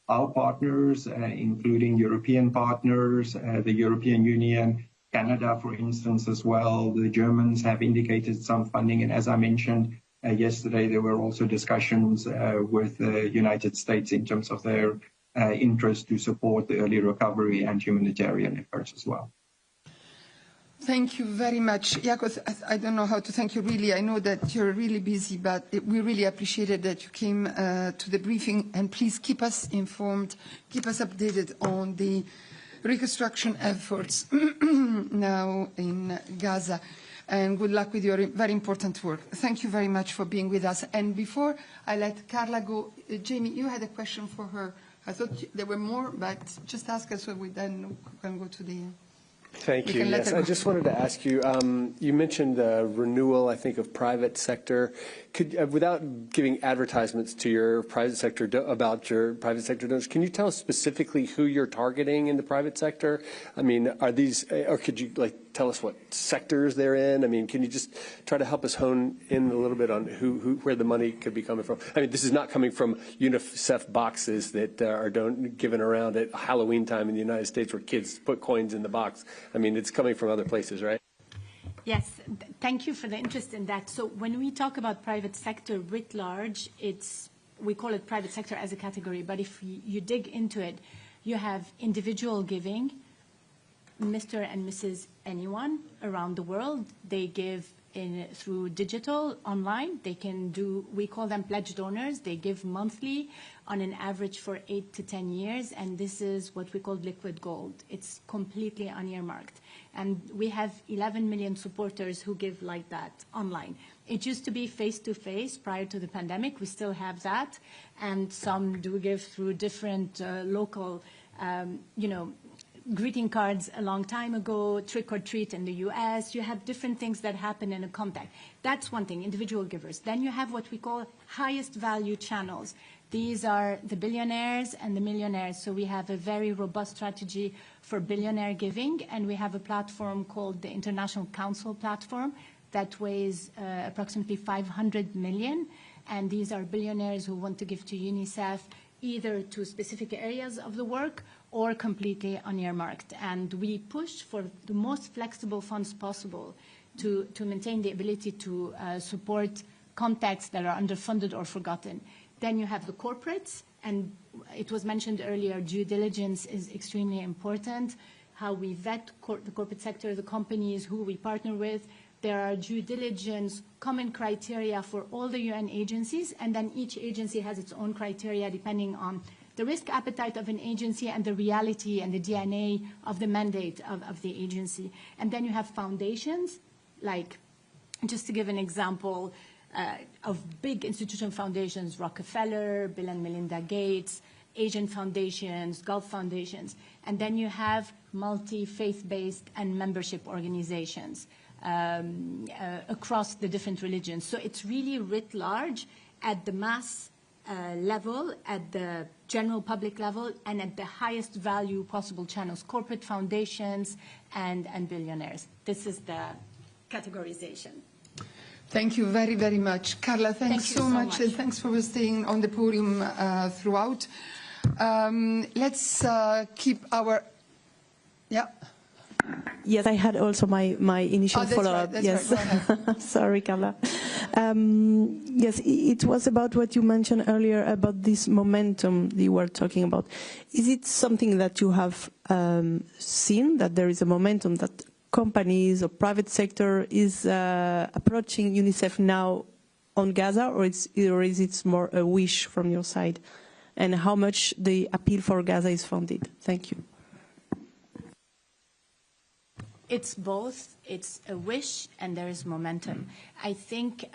our partners, including European partners, the European Union, Canada, for instance, as well. The Germans have indicated some funding, and as I mentioned yesterday, there were also discussions with the United States in terms of their interest to support the early recovery and humanitarian efforts as well. Thank you very much. Jakos, I don't know how to thank you really. I know that you're really busy, but we really appreciated that you came to the briefing, and please keep us informed, keep us updated on the reconstruction efforts now in Gaza, and good luck with your very important work. Thank you very much for being with us. And before I let Carla go, Jamie, you had a question for her. I thought there were more, but just ask us so we then can go to the... Thank you. Yes, I just wanted to ask you, you mentioned the renewal, I think, of private sector. Could, without giving advertisements to your private sector about your private sector donors, can you tell us specifically who you're targeting in the private sector? I mean, are these, or could you tell us what sectors they're in? I mean, can you just try to help us hone in a little bit on where the money could be coming from? I mean, this is not coming from UNICEF boxes that are given around at Halloween time in the United States where kids put coins in the box. I mean, it's coming from other places, right? Yes, thank you for the interest in that. So when we talk about private sector writ large, we call it private sector as a category, but if you dig into it, you have individual giving, Mr. and Mrs. anyone around the world. They give through digital, online. They can do, we call them pledge donors. They give monthly on an average for 8 to 10 years, and this is what we call liquid gold. It's completely unearmarked. And we have 11 million supporters who give like that online. It used to be face-to-face prior to the pandemic. We still have that. And some do give through different local, greeting cards a long time ago, trick or treat in the US. You have different things that happen in a contact. That's one thing, individual givers. Then you have what we call highest value channels. These are the billionaires and the millionaires. So we have a very robust strategy for billionaire giving, and we have a platform called the International Council Platform that weighs approximately 500 million. And these are billionaires who want to give to UNICEF either to specific areas of the work or completely unearmarked. And we push for the most flexible funds possible to maintain the ability to support contacts that are underfunded or forgotten. Then you have the corporates, and it was mentioned earlier, due diligence is extremely important. How we vet the corporate sector, the companies who we partner with. There are due diligence common criteria for all the UN agencies, and then each agency has its own criteria depending on the risk appetite of an agency and the reality and the DNA of the mandate of the agency. And then you have foundations, like, just to give an example, of big institutional foundations, Rockefeller, Bill and Melinda Gates, Asian foundations, Gulf foundations. And then you have multi-faith-based and membership organizations across the different religions. So it's really writ large at the mass level, at the general public level, and at the highest value possible channels, corporate foundations and billionaires. This is the categorization. Thank you very, very much. Carla, thanks so much. And thanks for staying on the podium throughout. Let's keep our... Yeah. Yes, I had also my initial follow-up. Right, yes, right. sorry, Carla. Yes, it was about what you mentioned earlier about this momentum you were talking about. Is it something that you have seen, that there is a momentum that companies or private sector is approaching UNICEF now on Gaza, or is it more a wish from your side? And how much the appeal for Gaza is funded? Thank you. It's both. It's a wish and there is momentum. I think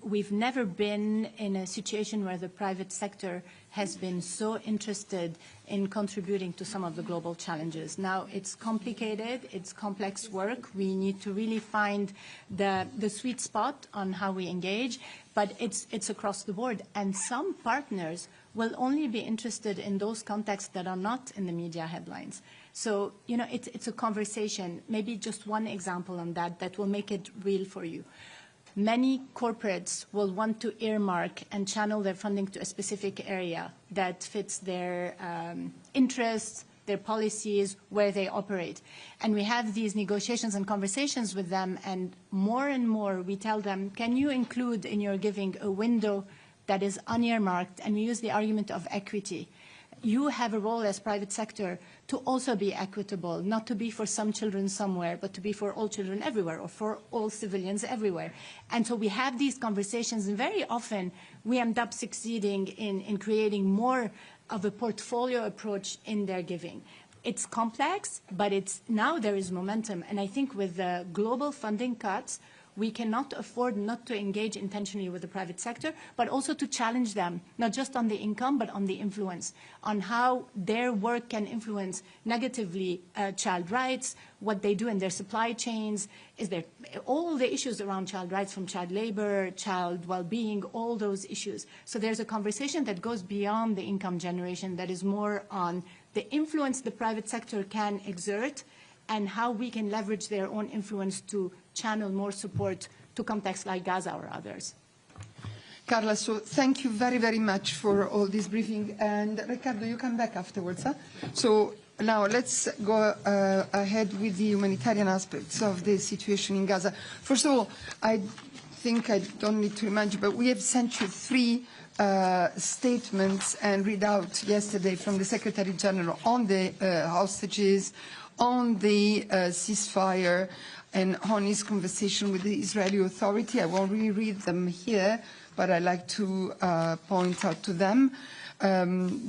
we've never been in a situation where the private sector has been so interested in contributing to some of the global challenges. Now, it's complicated, it's complex work. We need to really find the sweet spot on how we engage, but it's across the board. And some partners will only be interested in those contexts that are not in the media headlines. So, you know, it's a conversation. Maybe just one example on that will make it real for you. Many corporates will want to earmark and channel their funding to a specific area that fits their interests, their policies, where they operate. And we have these negotiations and conversations with them, and more we tell them, can you include in your giving a window that is unearmarked? And we use the argument of equity. You have a role as private sector to also be equitable, not to be for some children somewhere, but to be for all children everywhere, or for all civilians everywhere. And so we have these conversations, and very often we end up succeeding in creating more of a portfolio approach in their giving. It's complex, but now there is momentum. And I think with the global funding cuts, we cannot afford not to engage intentionally with the private sector, but also to challenge them, not just on the income, but on the influence, on how their work can influence negatively child rights, what they do in their supply chains, all the issues around child rights, from child labor, child well-being, all those issues. So there's a conversation that goes beyond the income generation, that is more on the influence the private sector can exert and how we can leverage their own influence to channel more support to contexts like Gaza or others. Carla, so thank you very, very much for all this briefing. And Ricardo, you come back afterwards. Huh? So now let's go ahead with the humanitarian aspects of the situation in Gaza. First of all, I think I don't need to remind you, but we have sent you 3 statements and readout yesterday from the Secretary General on the hostages, on the ceasefire, and on his conversation with the Israeli Authority. I won't reread them here, but I like to point out to them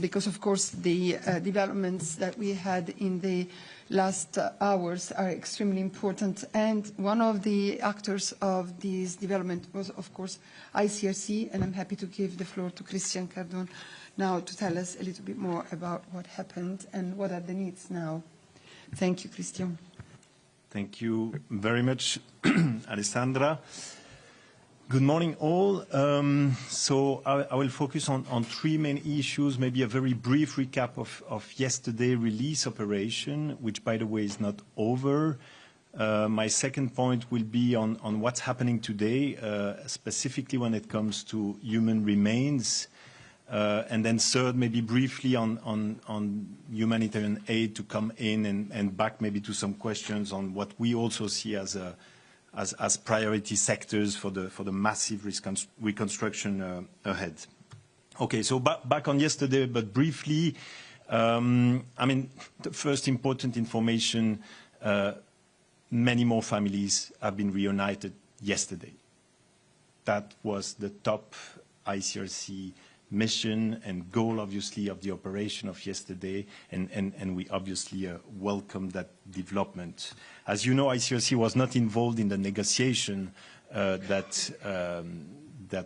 because, of course, the developments that we had in the last hours are extremely important. And one of the actors of this development was, of course, ICRC, and I'm happy to give the floor to Christian Cardon now to tell us a little bit more about what happened and what are the needs now. Thank you, Christian. Thank you very much, Alessandra. Good morning, all. So I will focus on 3 main issues, maybe a very brief recap of yesterday's release operation, which, by the way, is not over. My second point will be on what's happening today, specifically when it comes to human remains. And then third, maybe briefly on humanitarian aid to come in and back maybe to some questions on what we also see as priority sectors for the massive reconstruction ahead. Okay, so back on yesterday, but briefly, I mean, the first important information, many more families have been reunited yesterday. That was the top ICRC mission and goal, obviously, of the operation of yesterday, and we obviously welcome that development. As you know, ICRC was not involved in the negotiation that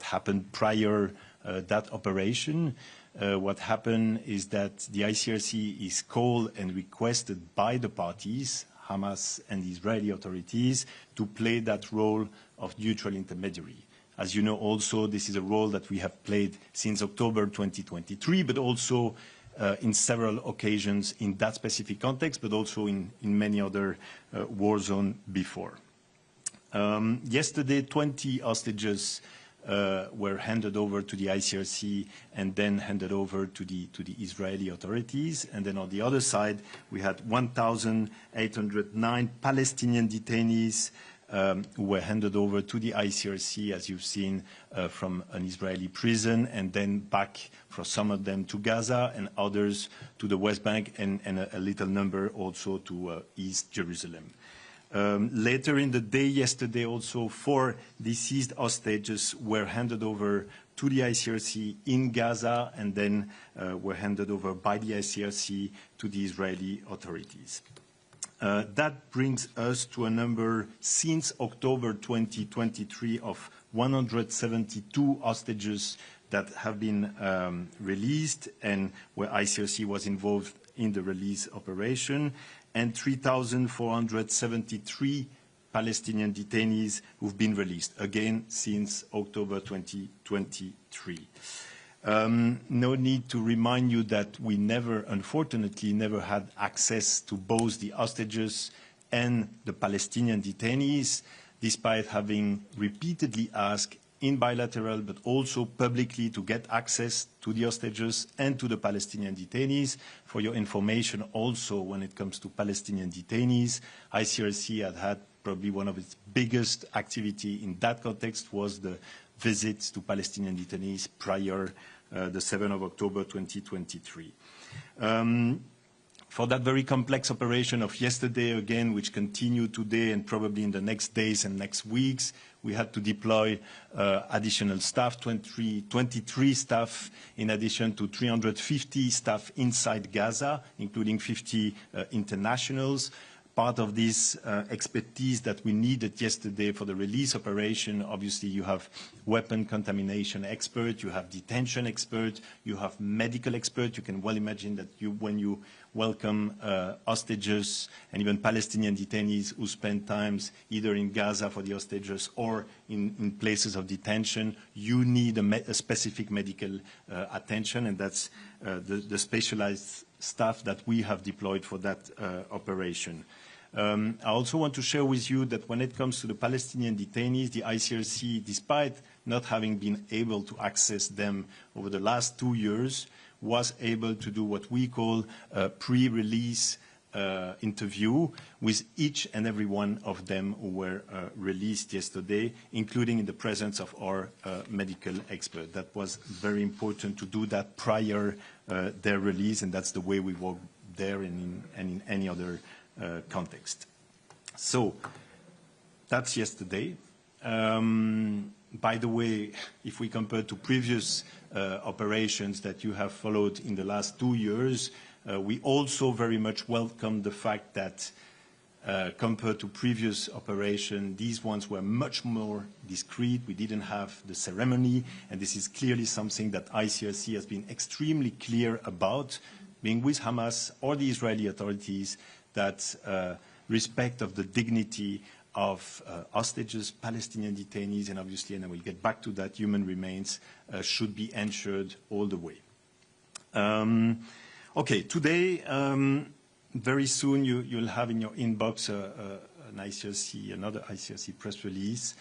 happened prior that operation. What happened is that the ICRC is called and requested by the parties, Hamas and the Israeli authorities, to play that role of neutral intermediary. As you know, also, this is a role that we have played since October 2023, but also in several occasions in that specific context, but also in many other war zones before. Yesterday, 20 hostages were handed over to the ICRC and then handed over to the Israeli authorities. And then on the other side, we had 1,809 Palestinian detainees who were handed over to the ICRC, as you've seen, from an Israeli prison, and then back for some of them to Gaza and others to the West Bank, and a little number also to East Jerusalem. Later in the day yesterday also, 4 deceased hostages were handed over to the ICRC in Gaza and then were handed over by the ICRC to the Israeli authorities. That brings us to a number since October 2023 of 172 hostages that have been released and where ICRC was involved in the release operation, and 3,473 Palestinian detainees who've been released, again, since October 2023. No need to remind you that we unfortunately, never had access to both the hostages and the Palestinian detainees, despite having repeatedly asked in bilateral but also publicly to get access to the hostages and to the Palestinian detainees. For your information also, when it comes to Palestinian detainees, ICRC had probably one of its biggest activity in that context was the visits to Palestinian detainees prior the 7th of October 2023. For that very complex operation of yesterday, again, which continued today and probably in the next days and next weeks, we had to deploy additional staff, 23 staff, in addition to 350 staff inside Gaza, including 50 internationals. Part of this expertise that we needed yesterday for the release operation, obviously you have weapon contamination expert, you have detention expert, you have medical expert. You can well imagine that when you welcome hostages and even Palestinian detainees who spend times either in Gaza for the hostages or in places of detention, you need a specific medical attention, and that's the specialized staff that we have deployed for that operation. I also want to share with you that when it comes to the Palestinian detainees, the ICRC, despite not having been able to access them over the last 2 years, was able to do what we call a pre-release interview with each and every one of them who were released yesterday, including in the presence of our medical expert. That was very important to do that prior their release, and that's the way we work there and in any other context. So that's yesterday. By the way, if we compare to previous operations that you have followed in the last 2 years, we also very much welcome the fact that compared to previous operations, these ones were much more discreet. We didn't have the ceremony, and this is clearly something that ICRC has been extremely clear about, being with Hamas or the Israeli authorities, that respect of the dignity of hostages, Palestinian detainees, and obviously, and I will get back to that, human remains should be ensured all the way. Okay, today, very soon you'll have in your inbox another ICRC press release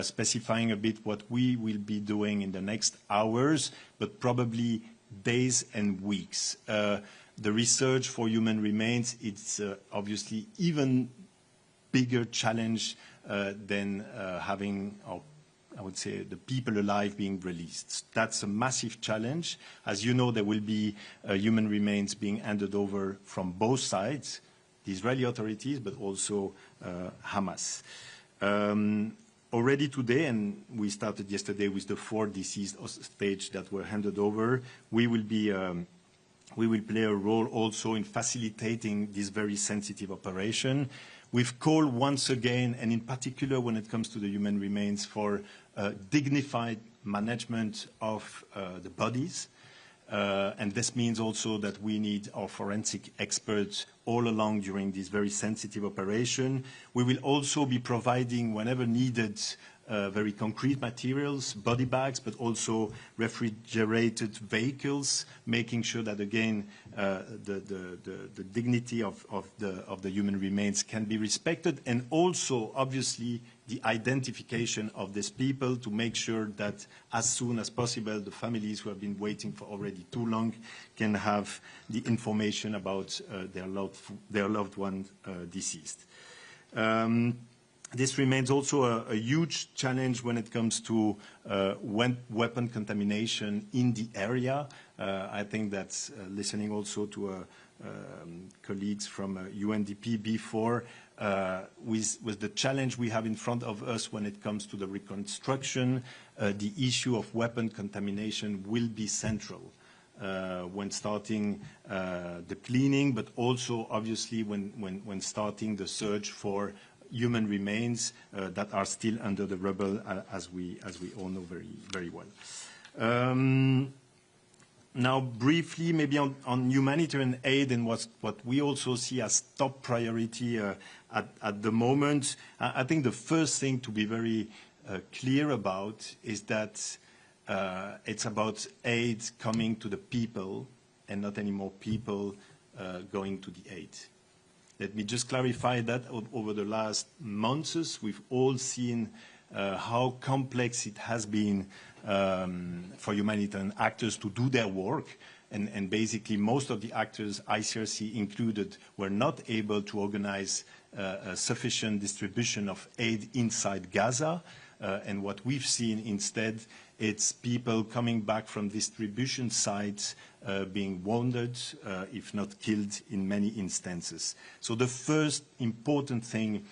specifying a bit what we will be doing in the next hours, but probably days and weeks. The research for human remains, it's obviously even bigger challenge than having, I would say, the people alive being released. That's a massive challenge. As you know, there will be human remains being handed over from both sides, the Israeli authorities, but also Hamas. Already today, and we started yesterday with the 4 deceased hostages that were handed over, we will play a role also in facilitating this very sensitive operation. We've called once again, and in particular when it comes to the human remains, for dignified management of the bodies. And this means also that we need our forensic experts all along during this very sensitive operation. We will also be providing, whenever needed, very concrete materials, body bags, but also refrigerated vehicles, making sure that, again, the dignity of the human remains can be respected, and also, obviously, the identification of these people to make sure that as soon as possible the families who have been waiting for already too long can have the information about their loved one deceased. This remains also a huge challenge when it comes to weapon contamination in the area. I think that's listening also to colleagues from UNDP before, with the challenge we have in front of us when it comes to the reconstruction, the issue of weapon contamination will be central when starting the cleaning, but also obviously when starting the search for human remains that are still under the rubble, as we all know very well. Now, briefly, maybe on humanitarian aid and what we also see as top priority at the moment, I think the first thing to be very clear about is that it's about aid coming to the people and not anymore people going to the aid. Let me just clarify that over the last months, we've all seen how complex it has been for humanitarian actors to do their work. And basically, most of the actors, ICRC included, were not able to organize a sufficient distribution of aid inside Gaza. And what we've seen instead, it's people coming back from distribution sites being wounded, if not killed in many instances. So the first important thing,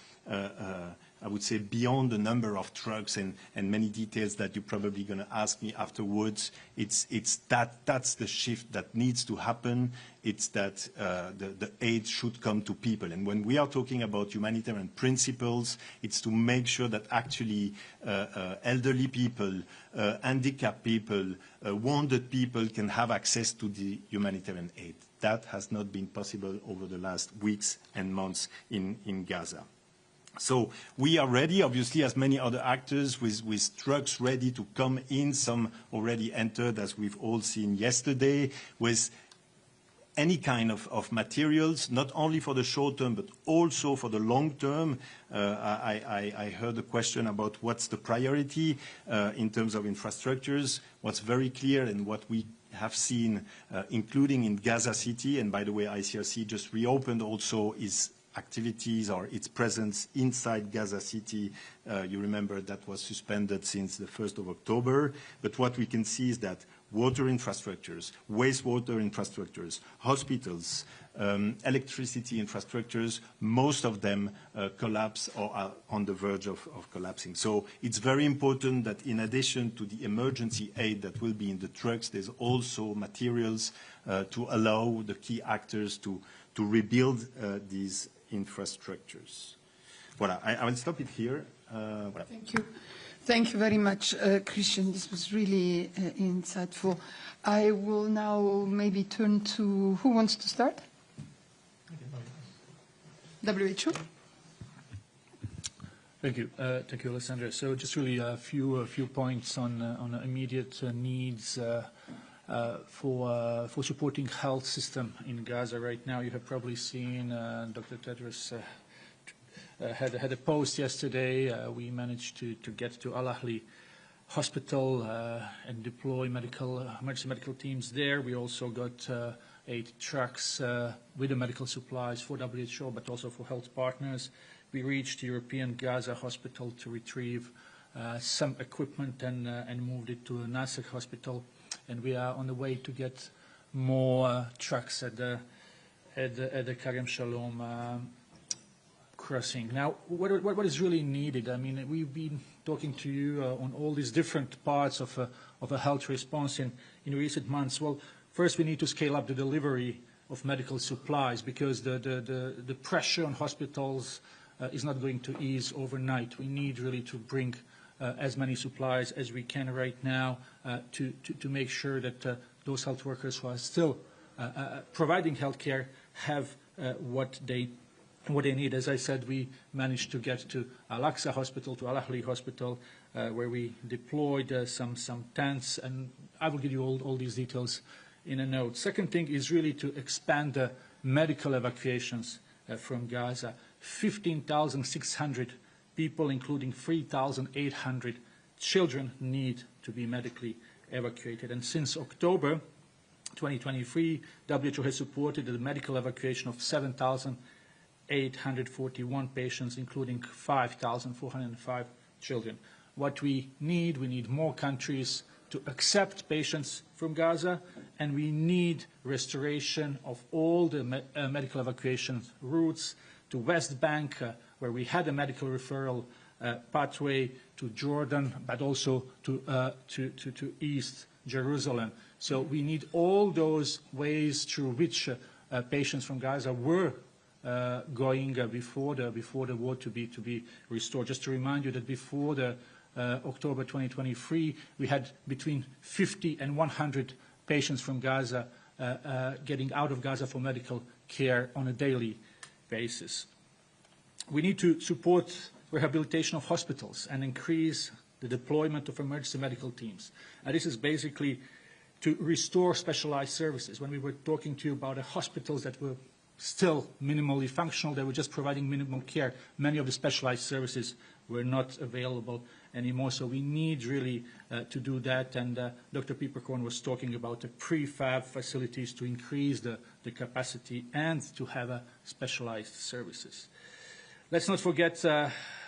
I would say, beyond the number of trucks and many details that you're probably going to ask me afterwards, that's the shift that needs to happen. It's that the aid should come to people. And when we are talking about humanitarian principles, it's to make sure that actually elderly people, handicapped people, wounded people can have access to the humanitarian aid. That has not been possible over the last weeks and months in Gaza. So we are ready, obviously, as many other actors, with trucks ready to come in. Some already entered, as we've all seen yesterday, with any kind of materials, not only for the short term, but also for the long term. I heard a question about what's the priority in terms of infrastructures. What's very clear and what we have seen, including in Gaza City, and by the way, ICRC just reopened also, is activities or its presence inside Gaza City. You remember that was suspended since the 1st of October. But what we can see is that water infrastructures, wastewater infrastructures, hospitals, electricity infrastructures, most of them collapse or are on the verge of collapsing. So it's very important that in addition to the emergency aid that will be in the trucks, there's also materials to allow the key actors to rebuild these infrastructures. Voilà, I will stop it here. Voilà. Thank you. Thank you very much, Christian. This was really insightful. I will now maybe turn to, who wants to start? WHO. Thank you. Thank you, Alessandra. So just really a few points on immediate needs for supporting health system in Gaza right now. You have probably seen Dr. Tedros had a post yesterday. We managed to get to Al Ahli Hospital and deploy emergency medical teams there. We also got 8 trucks with the medical supplies for WHO, but also for health partners. We reached European Gaza Hospital to retrieve some equipment and moved it to Nasser Hospital. And we are on the way to get more trucks at the Karem Shalom crossing. Now, what is really needed? I mean, we've been talking to you on all these different parts of a health response in recent months. Well, first we need to scale up the delivery of medical supplies, because the pressure on hospitals is not going to ease overnight. We need really to bring as many supplies as we can right now to make sure that those health workers who are still providing health care have what they need. As I said, we managed to get to Al-Aqsa Hospital, to Al Ahli Hospital, where we deployed some tents, and I will give you all these details in a note. Second thing is really to expand the medical evacuations from Gaza. 15,600 people, including 3,800 children, need to be medically evacuated. And since October 2023, WHO has supported the medical evacuation of 7,000 841 patients, including 5,405 children. What we need more countries to accept patients from Gaza, and we need restoration of all the medical evacuation routes to West Bank, where we had a medical referral pathway, to Jordan, but also to East Jerusalem. So we need all those ways through which patients from Gaza were going before the war to be restored. Just to remind you that before the October 2023, we had between 50 and 100 patients from Gaza getting out of Gaza for medical care on a daily basis. We need to support rehabilitation of hospitals and increase the deployment of emergency medical teams. And this is basically to restore specialized services. When we were talking to you about the hospitals that were still minimally functional, they were just providing minimum care, many of the specialized services were not available anymore. So we need really to do that. And Dr. Pieperkorn was talking about the prefab facilities to increase the capacity and to have specialized services. Let's not forget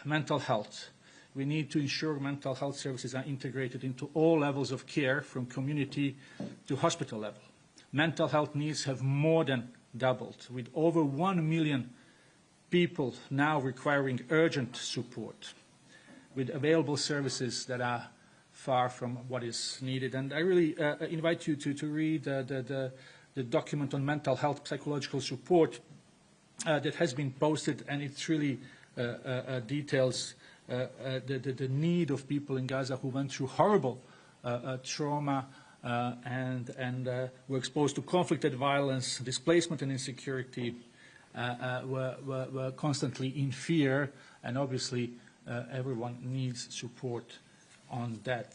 mental health. We need to ensure mental health services are integrated into all levels of care, from community to hospital level. Mental health needs have more than doubled, with over 1 million people now requiring urgent support, with available services that are far from what is needed. And I really invite you to read the document on mental health psychological support that has been posted, and it really details the need of people in Gaza who went through horrible trauma and were exposed to conflict and violence, displacement and insecurity, were constantly in fear, and obviously everyone needs support on that.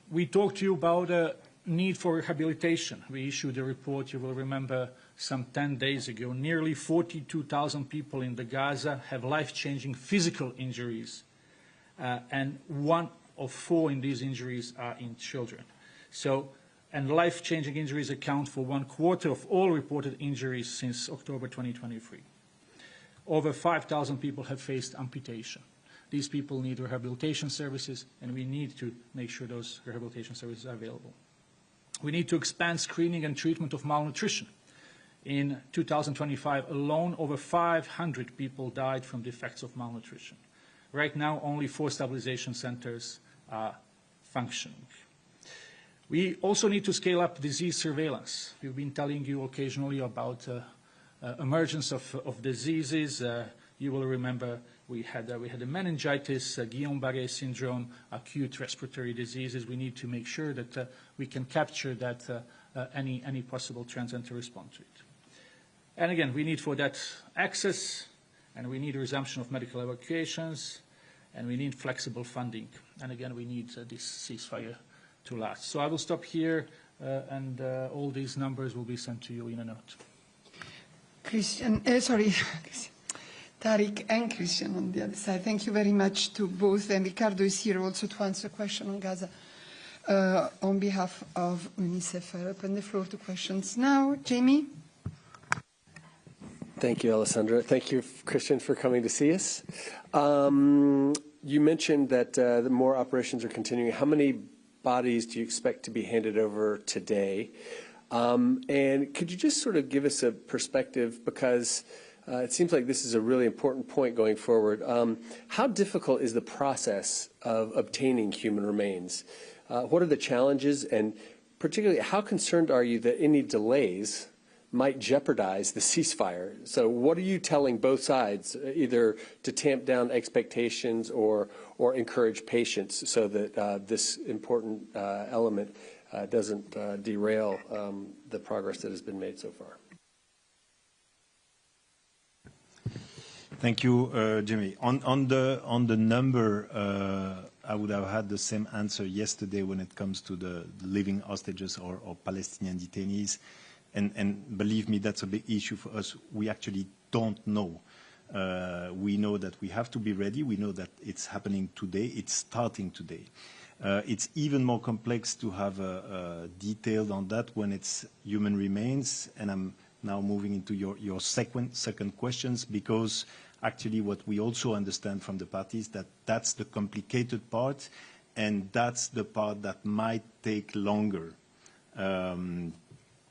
We talked to you about a need for rehabilitation. We issued a report, you will remember, some 10 days ago. Nearly 42,000 people in the Gaza have life-changing physical injuries, and 1 of 4 in these injuries are in children. So, and life-changing injuries account for 1/4 of all reported injuries since October 2023. Over 5,000 people have faced amputation. These people need rehabilitation services, and we need to make sure those rehabilitation services are available. We need to expand screening and treatment of malnutrition. In 2025 alone, over 500 people died from the effects of malnutrition. Right now, only 4 stabilization centers are functioning. We also need to scale up disease surveillance. We've been telling you occasionally about emergence of diseases. You will remember we had a meningitis, Guillain-Barré syndrome, acute respiratory diseases. We need to make sure that we can capture that any possible trends and to respond to it. And again, we need for that access, and we need a resumption of medical evacuations, and we need flexible funding. And again, we need this ceasefire to last. So I will stop here, and all these numbers will be sent to you in a note. Tariq and Christian on the other side. Thank you very much to both. And Ricardo is here also to answer a question on Gaza on behalf of UNICEF. I open the floor to questions now. Jamie? Thank you, Alessandra. Thank you, Christian, for coming to see us. You mentioned that the more operations are continuing. How many bodies do you expect to be handed over today? And could you just sort of give us a perspective, because it seems like this is a really important point going forward. How difficult is the process of obtaining human remains? What are the challenges, and particularly how concerned are you that any delays might jeopardize the ceasefire? So what are you telling both sides, either to tamp down expectations or encourage patience so that this important element doesn't derail the progress that has been made so far? Thank you, Jimmy. On the number, I would have had the same answer yesterday when it comes to the living hostages or Palestinian detainees. And believe me, that's a big issue for us. We actually don't know. We know that we have to be ready. We know that it's happening today. It's starting today. It's even more complex to have detailed on that when it's human remains. And I'm now moving into your second questions, because actually what we also understand from the parties that that's the complicated part, and that's the part that might take longer.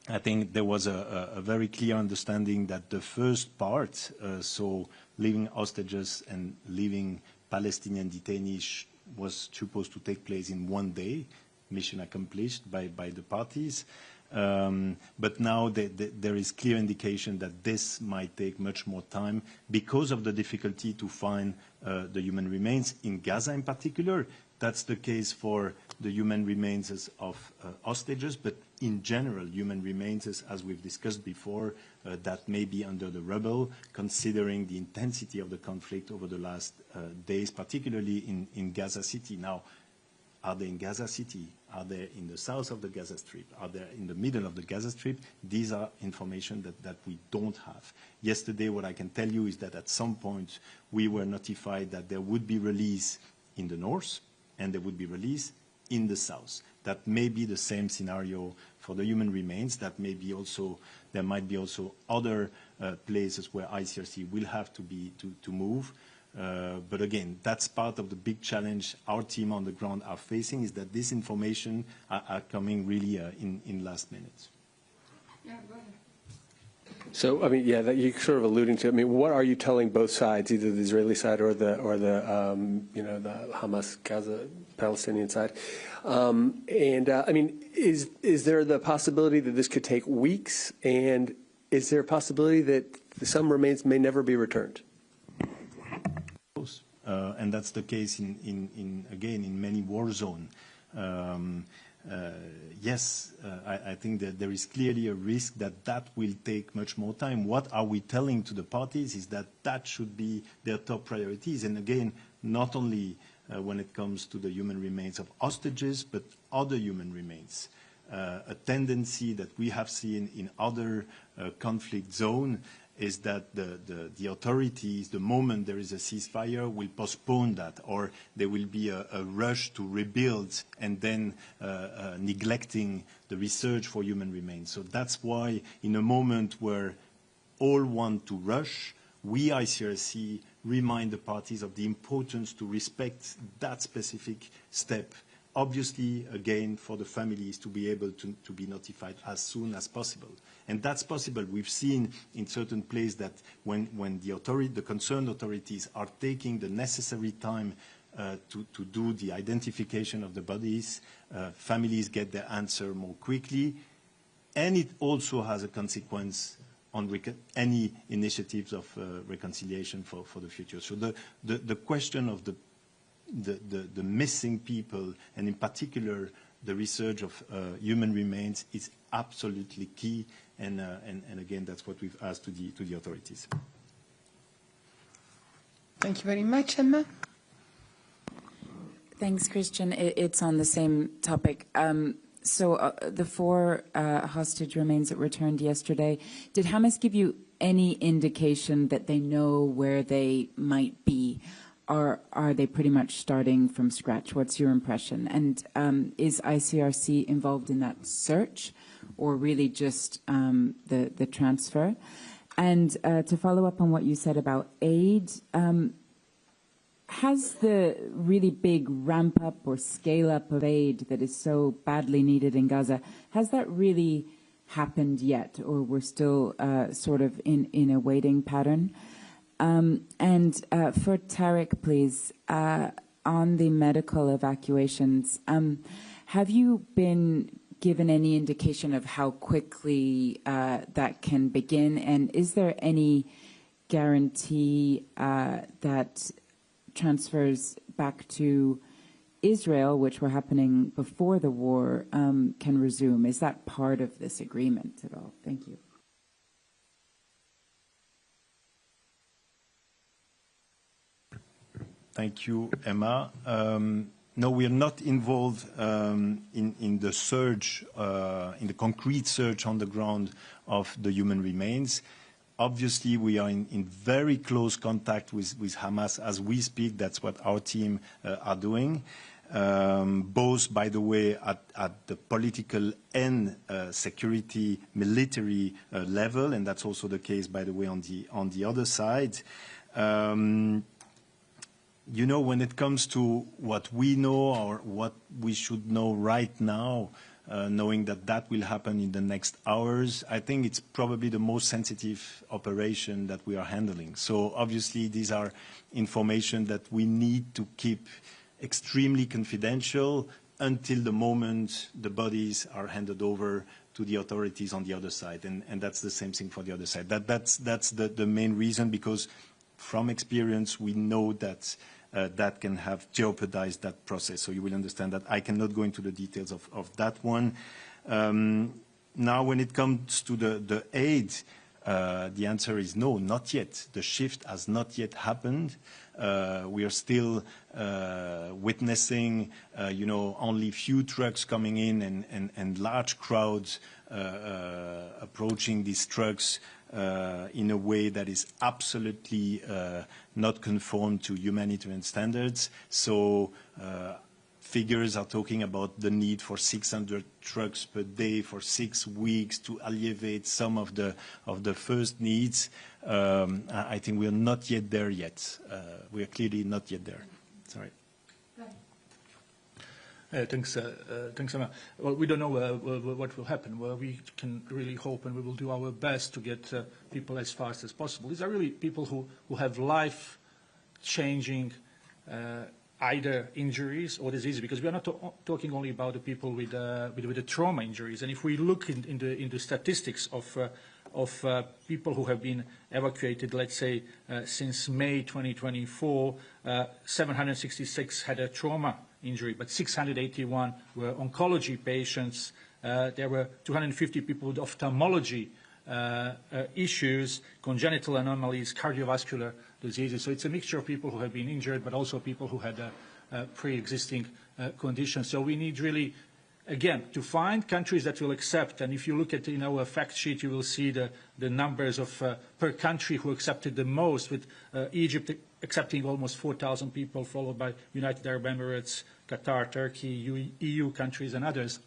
I think there was a very clear understanding that the first part, so leaving hostages and leaving Palestinian detainees, was supposed to take place in one day, mission accomplished by the parties. But now there is clear indication that this might take much more time because of the difficulty to find the human remains in Gaza in particular. That's the case for the human remains of hostages, but in general, human remains, as we've discussed before, that may be under the rubble, considering the intensity of the conflict over the last days, particularly in Gaza City. Now, are they in Gaza City? Are they in the south of the Gaza Strip? Are they in the middle of the Gaza Strip? These are information that we don't have. Yesterday, what I can tell you is that at some point, we were notified that there would be release in the north, and there would be release in the south. That may be the same scenario for the human remains. That may be also, there might be also other places where ICRC will have to move. But again, that's part of the big challenge our team on the ground are facing, is that this information are coming really in last minute. Yeah, go ahead. So, I mean, yeah, that you're sort of alluding to. I mean, what are you telling both sides, either the Israeli side or the you know, the Hamas, Gaza, Palestinian side? I mean, is there the possibility that this could take weeks, and is there a possibility that some remains may never be returned? And that's the case again in many war zones. Yes, I think that there is clearly a risk that will take much more time. What are we telling to the parties is that should be their top priorities. And again, not only when it comes to the human remains of hostages, but other human remains. A tendency that we have seen in other conflict zones is that the authorities, the moment there is a ceasefire, will postpone that, or there will be a rush to rebuild and then neglecting the research for human remains. So that's why in a moment where all want to rush, we, ICRC, remind the parties of the importance to respect that specific step. Obviously, again, for the families to be able to be notified as soon as possible. And that's possible. We've seen in certain places that when the concerned authorities are taking the necessary time to do the identification of the bodies, families get their answer more quickly. And it also has a consequence on any initiatives of reconciliation for the future. So the question of the missing people, and in particular the research of human remains, is absolutely key, and again, that's what we've asked to the authorities. Thank you very much, Emma. Thanks, Christian. It's on the same topic. So the 4 hostage remains that returned yesterday, did Hamas give you any indication that they know where they might be? Or are they pretty much starting from scratch? What's your impression? And is ICRC involved in that search, or really just the transfer? And to follow up on what you said about aid, has the really big ramp up or scale up of aid that is so badly needed in Gaza, has that really happened yet, or we're still sort of in a waiting pattern? And for Tarek, please, on the medical evacuations, have you been given any indication of how quickly that can begin? And is there any guarantee that transfers back to Israel, which were happening before the war, can resume? Is that part of this agreement at all? Thank you. Thank you, Emma. No, we are not involved in the search, in the concrete search on the ground of the human remains. Obviously, we are in very close contact with Hamas as we speak. That's what our team are doing. both, by the way, at the political and security military level, and that's also the case, by the way, on the other side. You know, when it comes to what we know or what we should know right now, knowing that that will happen in the next hours, I think it's probably the most sensitive operation that we are handling. So obviously these are information that we need to keep extremely confidential until the moment the bodies are handed over to the authorities on the other side. And that's the same thing for the other side. That's the main reason, because from experience we know that that can have jeopardized that process. So you will understand that I cannot go into the details of that one. Now, when it comes to the aid, the answer is no, not yet. The shift has not yet happened. We are still witnessing, you know, only few trucks coming in and large crowds approaching these trucks in a way that is absolutely not conformed to humanitarian standards. So figures are talking about the need for 600 trucks per day for 6 weeks to alleviate some of the first needs. I think we are not yet there yet. We are clearly not yet there. Sorry. Thanks, Emma. Well, we don't know what will happen. Well, we can really hope, and we will do our best to get people as fast as possible. These are really people who have life-changing either injuries or diseases, because we are not talking only about the people with the trauma injuries. And if we look in the statistics of people who have been evacuated, let's say, since May 2024, 766 had a trauma injury, but 681 were oncology patients. There were 250 people with ophthalmology issues, congenital anomalies, cardiovascular diseases. So it's a mixture of people who have been injured, but also people who had pre-existing conditions. So we need really, again, to find countries that will accept. And if you look at our fact sheet, you will see the numbers of per country who accepted the most, with Egypt accepting almost 4,000 people, followed by United Arab Emirates, Qatar, Turkey, EU countries, and others.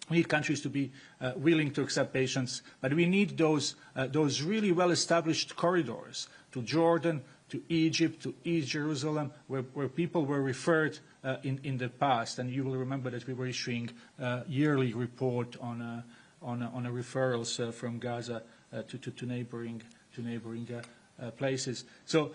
We need countries to be willing to accept patients, but we need those really well-established corridors to Jordan, to Egypt, to East Jerusalem, where people were referred in the past. And you will remember that we were issuing a yearly report on referrals from Gaza to neighboring places. So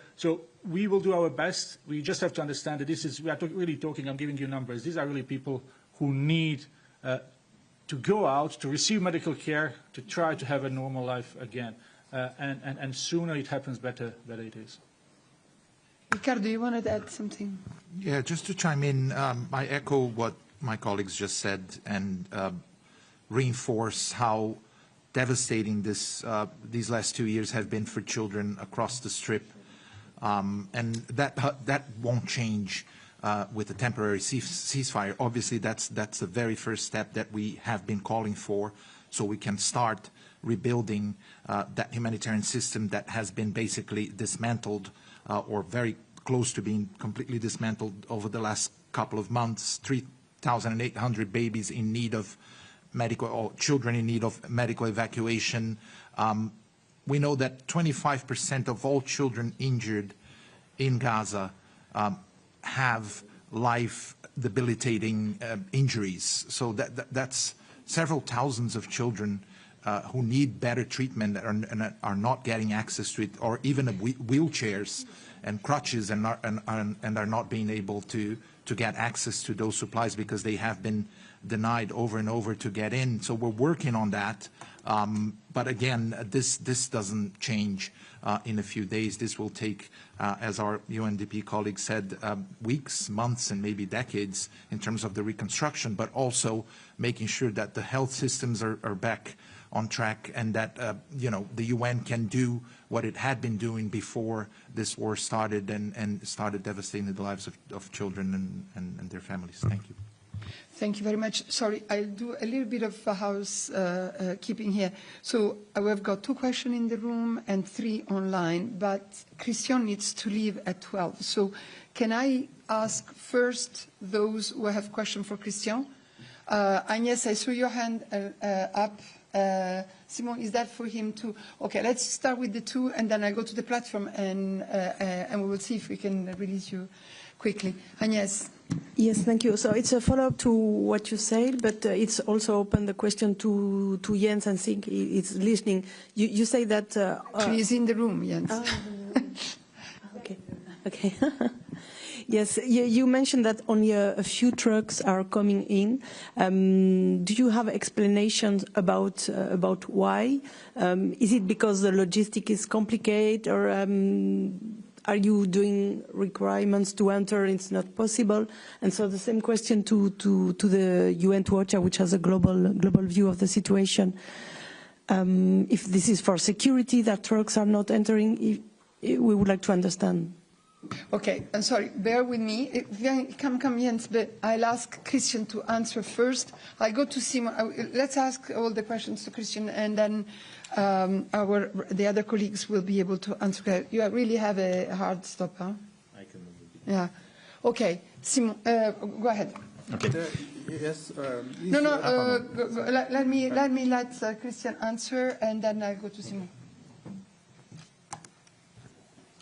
we will do our best. We just have to understand that we are really talking, I'm giving you numbers. These are really people who need to go out, to receive medical care, to try to have a normal life again. And sooner it happens, better it is. Ricardo, you wanted to add something? Yeah, just to chime in, I echo what my colleagues just said and reinforce how devastating these last 2 years have been for children across the Strip. And that won't change with a temporary ceasefire. Obviously, that's the very first step that we have been calling for, so we can start rebuilding that humanitarian system that has been basically dismantled or very close to being completely dismantled over the last couple of months. 3,800 babies in need of medical, or children in need of medical evacuation. We know that 25% of all children injured in Gaza have life-debilitating injuries. So that's several thousands of children who need better treatment and are not getting access to it, or even wheelchairs and crutches, and are not being able to get access to those supplies because they have been denied over and over to get in. So we're working on that. But again, this doesn't change in a few days. This will take, as our UNDP colleague said, weeks, months, and maybe decades in terms of the reconstruction, but also making sure that the health systems are back on track, and that the UN can do what it had been doing before this war started and started devastating the lives of children and their families. Thank you. Thank you very much. Sorry, I'll do a little bit of housekeeping here. So we've got 2 questions in the room and 3 online, but Christian needs to leave at 12. So can I ask first those who have questions for Christian. Agnes, I saw your hand up. Simon, is that for him too? Okay, let's start with the two, and then I go to the platform, and we will see if we can release you quickly. Agnes. Yes, thank you. So it's a follow-up to what you said, but it's also open the question to Jens, and think it's listening. You say that... She is in the room, Jens. Okay. Yes, you mentioned that only a few trucks are coming in. Do you have explanations about why? Is it because the logistic is complicated, or are you doing requirements to enter? It's not possible. And so the same question to the UN, to OCHA, which has a global view of the situation. If this is for security that trucks are not entering, we would like to understand. Okay, I'm sorry, bear with me. Come, Jens, but I'll ask Christian to answer first. I'll go to Simon. Let's ask all the questions to Christian, and then the other colleagues will be able to answer. You really have a hard stop, huh? I can move it. Yeah. Okay, Simon, go ahead. Okay. Yes. Let me let Christian answer, and then I'll go to Simon.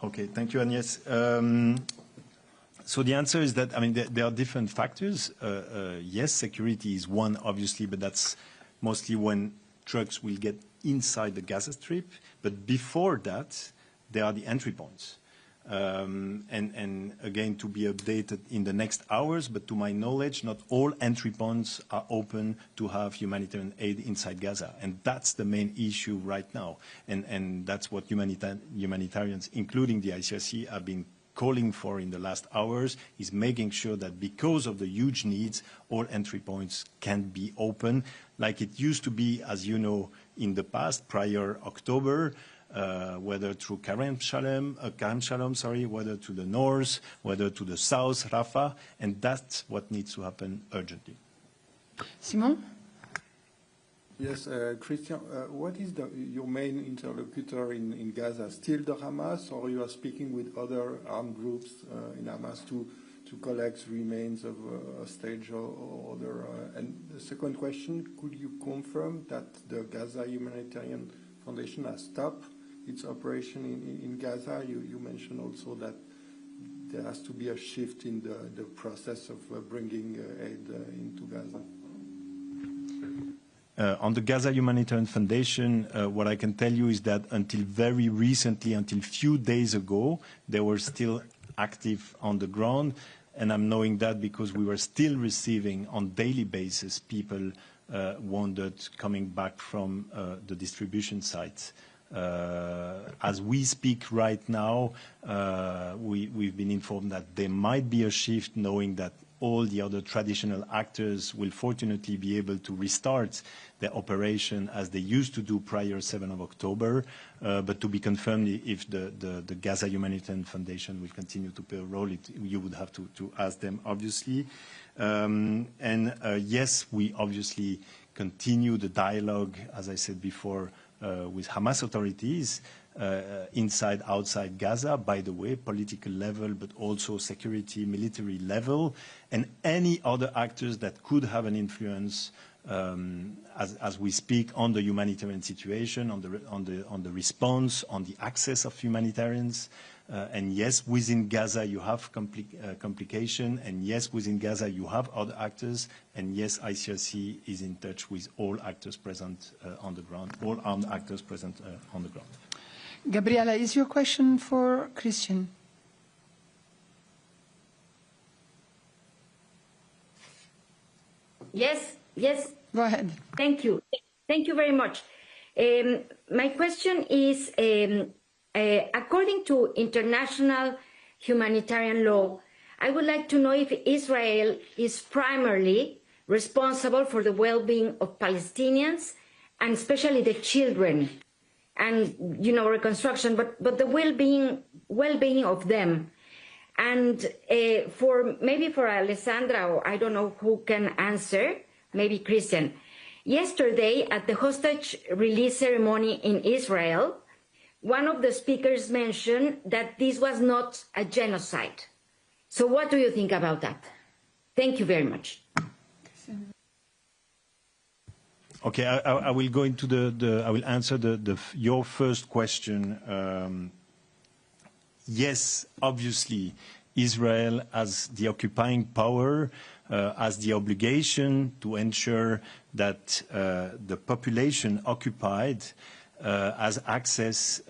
Okay, thank you, Agnes. So the answer is that, I mean, there are different factors. Yes, security is one, obviously, but that's mostly when trucks will get inside the Gaza Strip. But before that, there are the entry points. And again, to be updated in the next hours, but to my knowledge, not all entry points are open to have humanitarian aid inside Gaza. And that's the main issue right now. And that's what humanitarians, including the ICRC, have been calling for in the last hours, is making sure that because of the huge needs, all entry points can be open, like it used to be, as you know, in the past, prior October, whether through Karem Shalom, whether to the north, whether to the south, Rafah, and that's what needs to happen urgently. Simon? Yes, Christian, what is your main interlocutor in Gaza? Still the Hamas, or you are speaking with other armed groups in Hamas to collect remains of hostage or other? And the second question, could you confirm that the Gaza Humanitarian Foundation has stopped its operation in Gaza? You mentioned also that there has to be a shift in the process of bringing aid into Gaza. On the Gaza Humanitarian Foundation, what I can tell you is that until very recently, until few days ago, they were still active on the ground. And I'm knowing that because we were still receiving on daily basis people wounded coming back from the distribution sites. As we speak right now, we've been informed that there might be a shift, knowing that all the other traditional actors will fortunately be able to restart their operation as they used to do prior 7th of October, but to be confirmed if the Gaza Humanitarian Foundation will continue to play a role, you would have to ask them, obviously. Yes, we obviously continue the dialogue, as I said before, with Hamas authorities inside, outside Gaza, by the way, political level, but also security, military level, and any other actors that could have an influence as we speak on the humanitarian situation, on the response, on the access of humanitarians. And yes, within Gaza you have complication, and yes, within Gaza you have other actors, and yes, ICRC is in touch with all actors present on the ground, all armed actors present on the ground. Gabriela, is your question for Christian? Yes. Go ahead. Thank you. Thank you very much. My question is, according to international humanitarian law, I would like to know if Israel is primarily responsible for the well-being of Palestinians, and especially the children, and reconstruction, but the well-being of them. And maybe for Alessandra, or I don't know who can answer, maybe Christian. Yesterday, at the hostage release ceremony in Israel, one of the speakers mentioned that this was not a genocide. So what do you think about that? Thank you very much. Okay, I will go into I will answer your first question. Yes, obviously, Israel, as the occupying power, has the obligation to ensure that the population occupied has access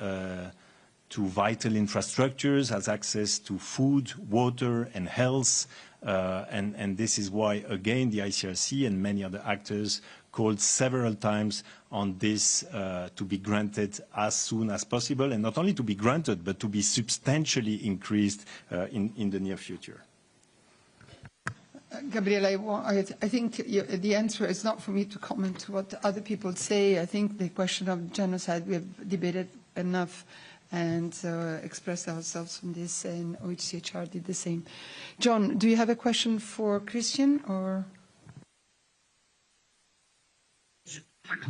to vital infrastructures, has access to food, water, and health. And this is why, again, the ICRC and many other actors called several times on this to be granted as soon as possible, and not only to be granted, but to be substantially increased in the near future. Gabriel, I think the answer is not for me to comment what other people say. I think the question of genocide, we have debated enough and expressed ourselves on this, and OHCHR did the same. John, do you have a question for Christian, or?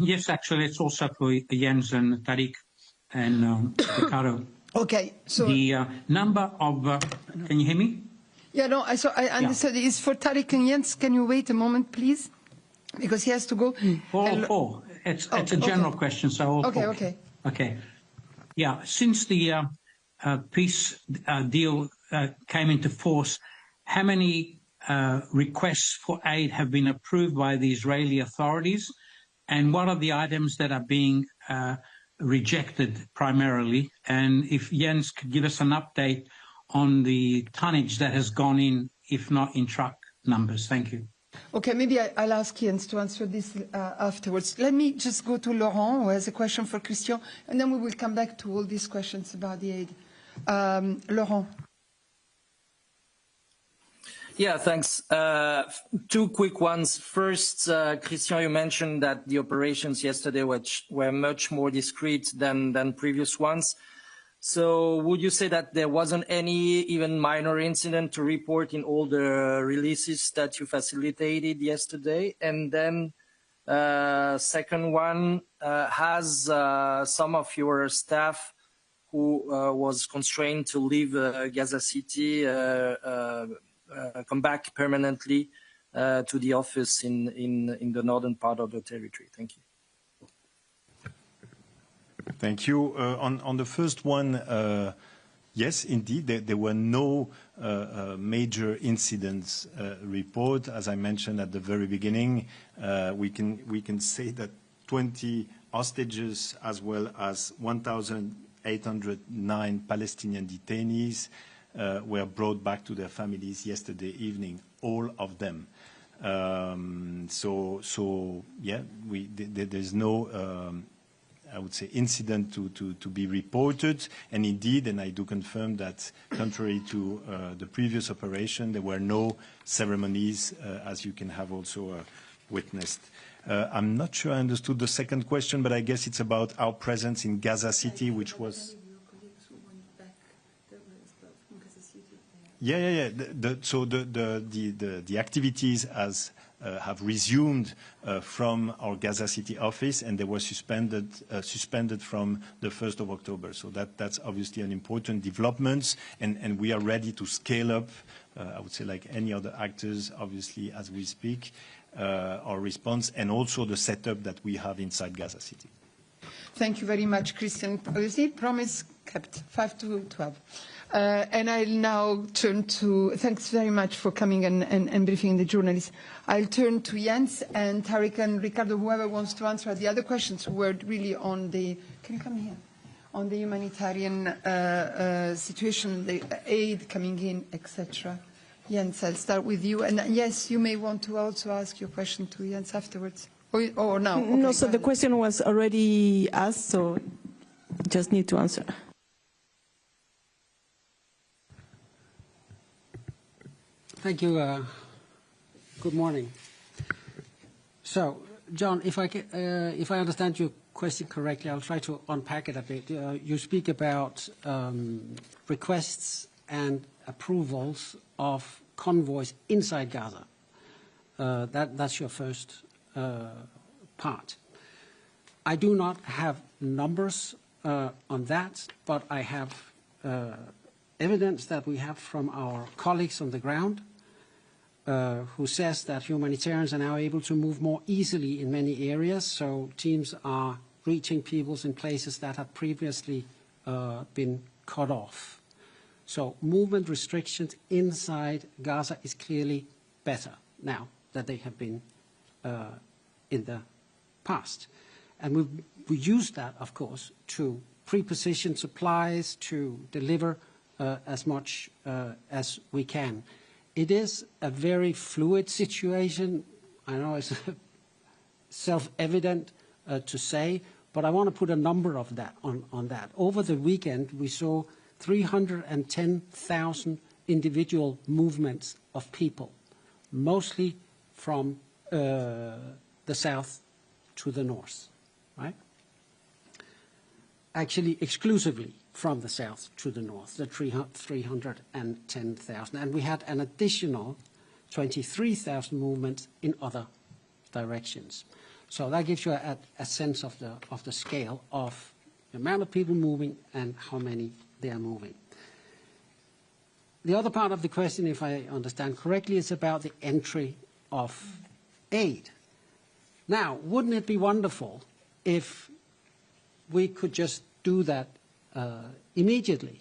Yes, actually, it's also for Jens and Tariq and Ricardo. Okay, so the number of can you hear me? Yeah, no, I understood. Yeah. It's for Tariq and Jens. Can you wait a moment, please? Because he has to go. All four. It's a general question, so all four. Okay. Yeah, since the peace deal came into force, how many requests for aid have been approved by the Israeli authorities? And what are the items that are being rejected primarily? And if Jens could give us an update on the tonnage that has gone in, if not in truck numbers. Thank you. Okay, maybe I'll ask Jens to answer this afterwards. Let me just go to Laurent, who has a question for Christian, and then we will come back to all these questions about the aid. Laurent. Yeah, thanks. Two quick ones. First, Christian, you mentioned that the operations yesterday were much more discreet than previous ones. So would you say that there wasn't any even minor incident to report in all the releases that you facilitated yesterday? And then second one, has some of your staff who was constrained to leave Gaza City come back permanently to the office in the northern part of the territory? Thank you. Thank you. On the first one, yes, indeed, there were no major incidents report. As I mentioned at the very beginning, we can say that 20 hostages as well as 1,809 Palestinian detainees were brought back to their families yesterday evening, all of them. So yeah, there's no I would say incident to be reported, and indeed, and I do confirm that contrary to the previous operation, there were no ceremonies, as you can have also witnessed. I'm not sure I understood the second question, but I guess it's about our presence in Gaza City, which was. Yeah. So the activities have resumed from our Gaza City office, and they were suspended from the 1st of October. So that's obviously an important development, and we are ready to scale up, I would say like any other actors, obviously, as we speak, our response, and also the setup that we have inside Gaza City. Thank you very much, Christian. You see, promise kept, 5 to 12. And I'll now turn to, thanks very much for coming and briefing the journalists. I'll turn to Jens and Tariq and Ricardo, whoever wants to answer the other questions who were really on the, can you come here? On the humanitarian situation, the aid coming in, etc. Jens, I'll start with you. And yes, you may want to also ask your question to Jens afterwards. Or now? Okay, no, so the question was already asked, so just need to answer. Thank you. Good morning. So, John, if I understand your question correctly, I'll try to unpack it a bit. You speak about requests and approvals of convoys inside Gaza. That's your first part. I do not have numbers on that, but I have evidence that we have from our colleagues on the ground, who says that humanitarians are now able to move more easily in many areas, so teams are reaching people in places that have previously been cut off. So movement restrictions inside Gaza is clearly better now than they have been in the past. And we use that, of course, to pre-position supplies, to deliver as much as we can. It is a very fluid situation. I know it's self-evident to say, but I want to put a number of that on that. Over the weekend, we saw 310,000 individual movements of people, mostly from the south to the north, right? Actually, exclusively from the south to the north, the 310,000. And we had an additional 23,000 movements in other directions. So that gives you a sense of the scale of the amount of people moving and how many they are moving. The other part of the question, if I understand correctly, is about the entry of aid. Now, wouldn't it be wonderful if we could just do that immediately?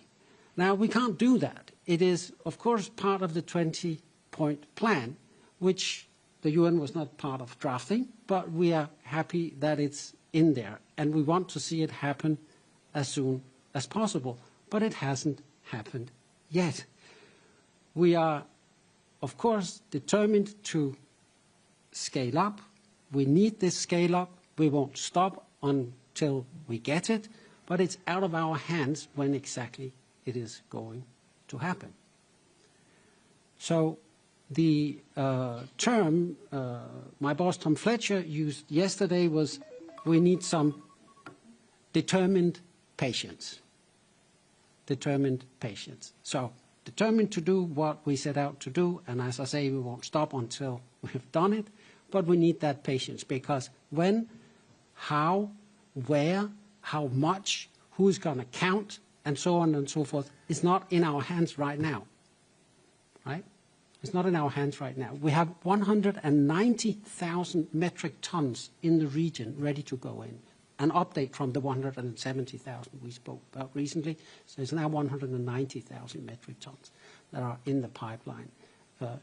Now, we can't do that. It is, of course, part of the 20-point plan, which the UN was not part of drafting, but we are happy that it's in there, and we want to see it happen as soon as possible. But it hasn't happened yet. We are, of course, determined to scale up. We need this scale up. We won't stop until we get it, but it's out of our hands when exactly it is going to happen. So the term my boss Tom Fletcher used yesterday was, we need some determined patience. Determined patience. So determined to do what we set out to do, and as I say, we won't stop until we've done it, but we need that patience, because when, how, where, how much, who's going to count, and so on and so forth, is not in our hands right now, right? It's not in our hands right now. We have 190,000 metric tons in the region ready to go in. An update from the 170,000 we spoke about recently. So it's now 190,000 metric tons that are in the pipeline,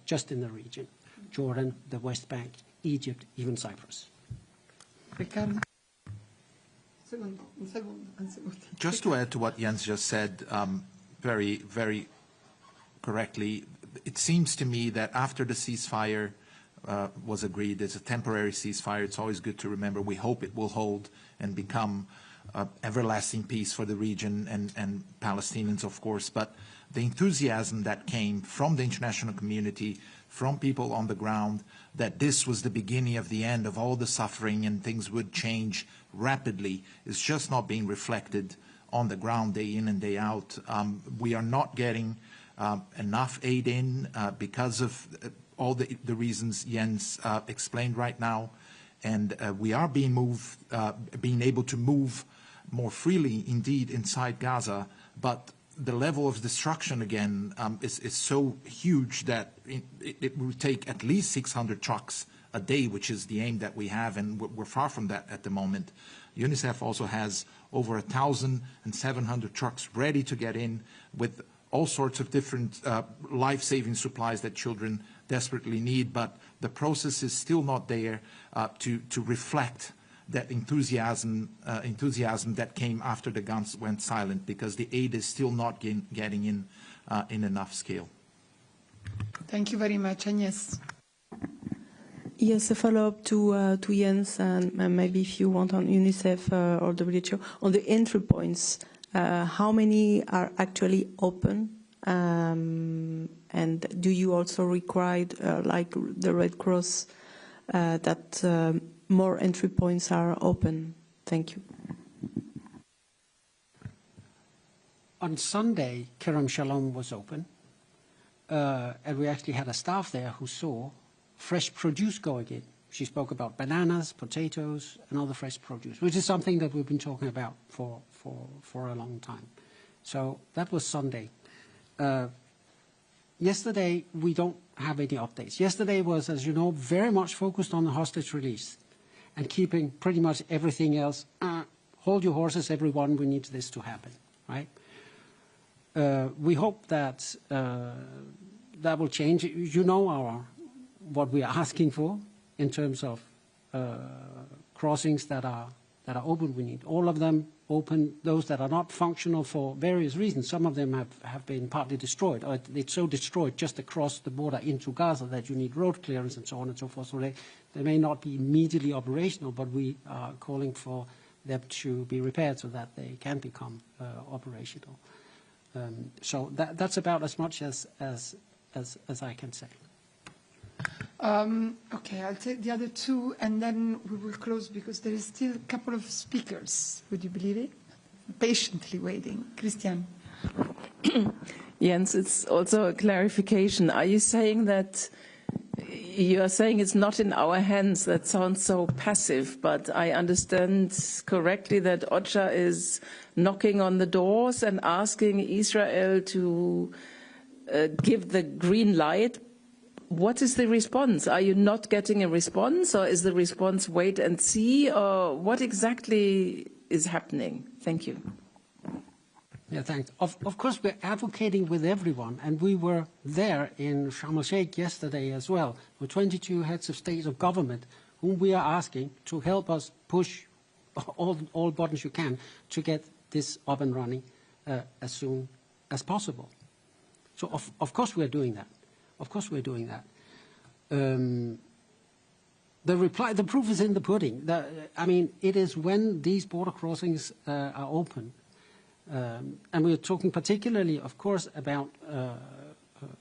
just in the region. Jordan, the West Bank, Egypt, even Cyprus. Just to add to what Jens just said, very, very correctly, it seems to me that after the ceasefire was agreed, it's a temporary ceasefire. It's always good to remember. We hope it will hold and become everlasting peace for the region and Palestinians, of course. But the enthusiasm that came from the international community, from people on the ground, that this was the beginning of the end of all the suffering and things would change rapidly, is just not being reflected on the ground day in and day out. We are not getting enough aid in because of all the reasons Jens explained right now, and we are being able to move more freely indeed inside Gaza, but the level of destruction again is so huge that it will take at least 600 trucks a day, which is the aim that we have, and we're far from that at the moment. UNICEF also has over 1,700 trucks ready to get in with all sorts of different life-saving supplies that children desperately need, but the process is still not there to reflect that enthusiasm that came after the guns went silent, because the aid is still not getting in enough scale. Thank you very much. Agnes. Yes, a follow-up to Jens, and maybe if you want on UNICEF or WHO, on the entry points, how many are actually open? And do you also require, like the Red Cross, that more entry points are open? Thank you. On Sunday, Kerem Shalom was open, and we actually had a staff there who saw fresh produce going in. She spoke about bananas, potatoes, and other fresh produce, which is something that we've been talking about for a long time. So that was Sunday. Yesterday, we don't have any updates. Yesterday was, as you know, very much focused on the hostage release and keeping pretty much everything else. Hold your horses, everyone. We need this to happen, right? We hope that that will change. You know what we are asking for in terms of crossings that are open. We need all of them open. Those that are not functional for various reasons. Some of them have been partly destroyed. Or it's so destroyed just across the border into Gaza that you need road clearance and so on and so forth. So they may not be immediately operational, but we are calling for them to be repaired so that they can become operational. So that's about as much as I can say. Okay, I'll take the other two, and then we will close because there is still a couple of speakers. Would you believe it? Patiently waiting. Christian. Jens, it's also a clarification. Are you saying that you are saying it's not in our hands? That sounds so passive, but I understand correctly that OCHA is knocking on the doors and asking Israel to give the green light. What is the response? Are you not getting a response, or is the response wait and see, or what exactly is happening? Thank you. Yeah, thanks. Of course, we're advocating with everyone, and we were there in Sharm el-Sheikh yesterday as well, with 22 heads of state of government, whom we are asking to help us push all buttons you can to get this up and running as soon as possible. So, of course, we're doing that. Of course, we're doing that. The proof is in the pudding. I mean, it is when these border crossings are open. And we are talking particularly, of course, about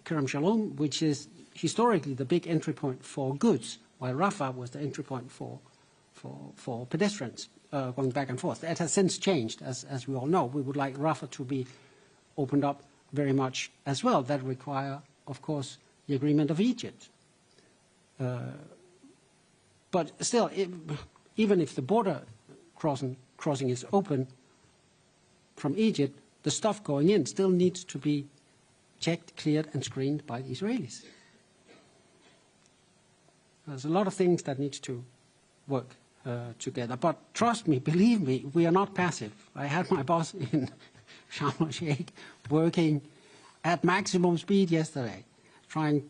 Kerem Shalom, which is historically the big entry point for goods, while Rafah was the entry point for pedestrians going back and forth. That has since changed, as we all know. We would like Rafah to be opened up very much as well. That require, of course, the agreement of Egypt. But still, even if the border crossing is open from Egypt, the stuff going in still needs to be checked, cleared, and screened by the Israelis. There's a lot of things that need to work together. But trust me, believe me, we are not passive. I had my boss in Sharm el-Sheikh working at maximum speed yesterday, trying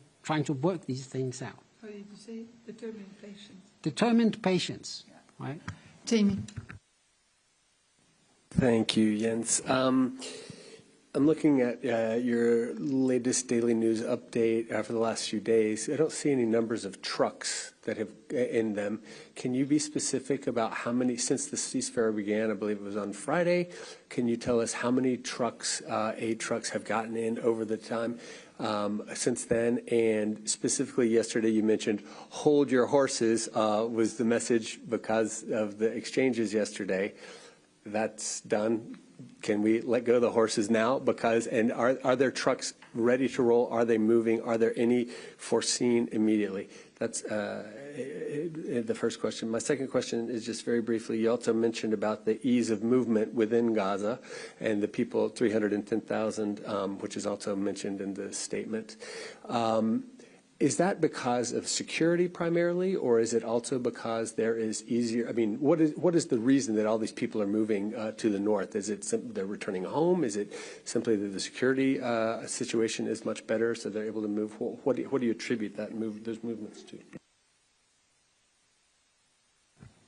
to work these things out. How did you say? Determined patience. Determined patience, right? Jamie. Thank you, Jens. I'm looking at your latest daily news update for the last few days. I don't see any numbers of trucks that have in them. Can you be specific about how many, since the ceasefire began, I believe it was on Friday, can you tell us how many trucks, aid trucks have gotten in over the time since then? And specifically yesterday you mentioned hold your horses was the message because of the exchanges yesterday. That's done. Can we let go of the horses now? And are there trucks ready to roll? Are they moving? Are there any foreseen immediately? That's the first question. My second question is just very briefly, you also mentioned about the ease of movement within Gaza and the people, 310,000, which is also mentioned in the statement. Is that because of security primarily, or is it also because there is easier? I mean, what is the reason that all these people are moving to the north? Is it they're returning home? Is it simply that the security situation is much better, so they're able to move? What do you attribute those movements to?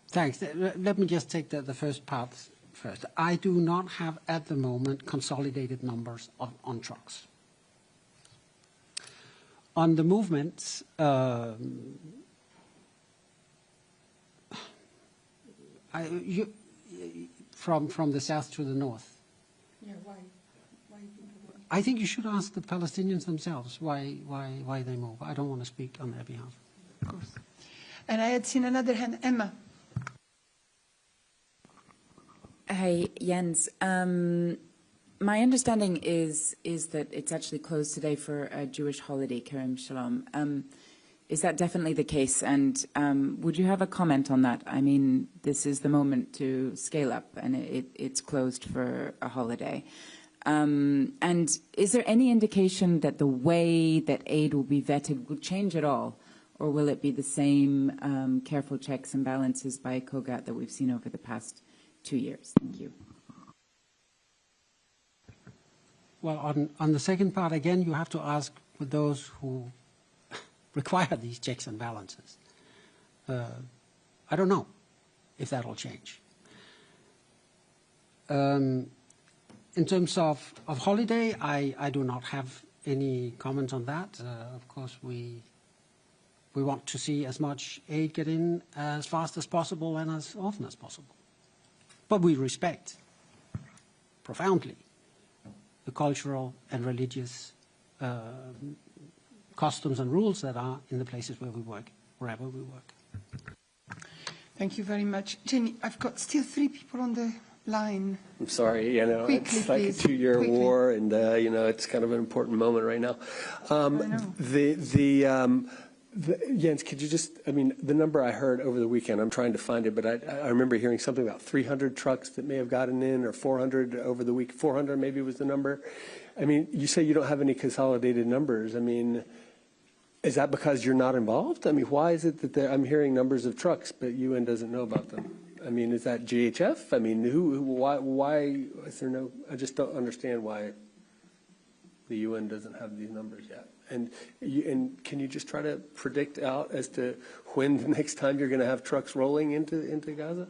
Thanks. Let me just take the first part first. I do not have at the moment consolidated numbers on trucks. On the movements, from the south to the north. Yeah, why? I think you should ask the Palestinians themselves why they move. I don't want to speak on their behalf. Of course. And I had seen another hand, Emma. Hey, Jens. My understanding is that it's actually closed today for a Jewish holiday, Kerem Shalom. Is that definitely the case? And would you have a comment on that? I mean, this is the moment to scale up, and it's closed for a holiday. And is there any indication that the way that aid will be vetted will change at all? Or will it be the same careful checks and balances by COGAT that we've seen over the past 2 years? Thank you. Well, on the second part, again, you have to ask with those who require these checks and balances. I don't know if that will change. In terms of holiday, I do not have any comment on that. Of course, we want to see as much aid get in as fast as possible and as often as possible. But we respect profoundly the cultural and religious customs and rules that are in the places where we work, wherever we work. Thank you very much. Jenny, I've got still 3 people on the line. I'm sorry, Quickly, it's like please. a 2-year war, and it's kind of an important moment right now. Jens, could you just, the number I heard over the weekend, I'm trying to find it, but I remember hearing something about 300 trucks that may have gotten in, or 400 over the week. 400 maybe was the number. You say you don't have any consolidated numbers. Is that because you're not involved? Why is it that I'm hearing numbers of trucks, but UN doesn't know about them? Is that GHF? Why is there no, I just don't understand why the UN doesn't have these numbers yet. And can you just try to predict out as to when the next time you're going to have trucks rolling into Gaza?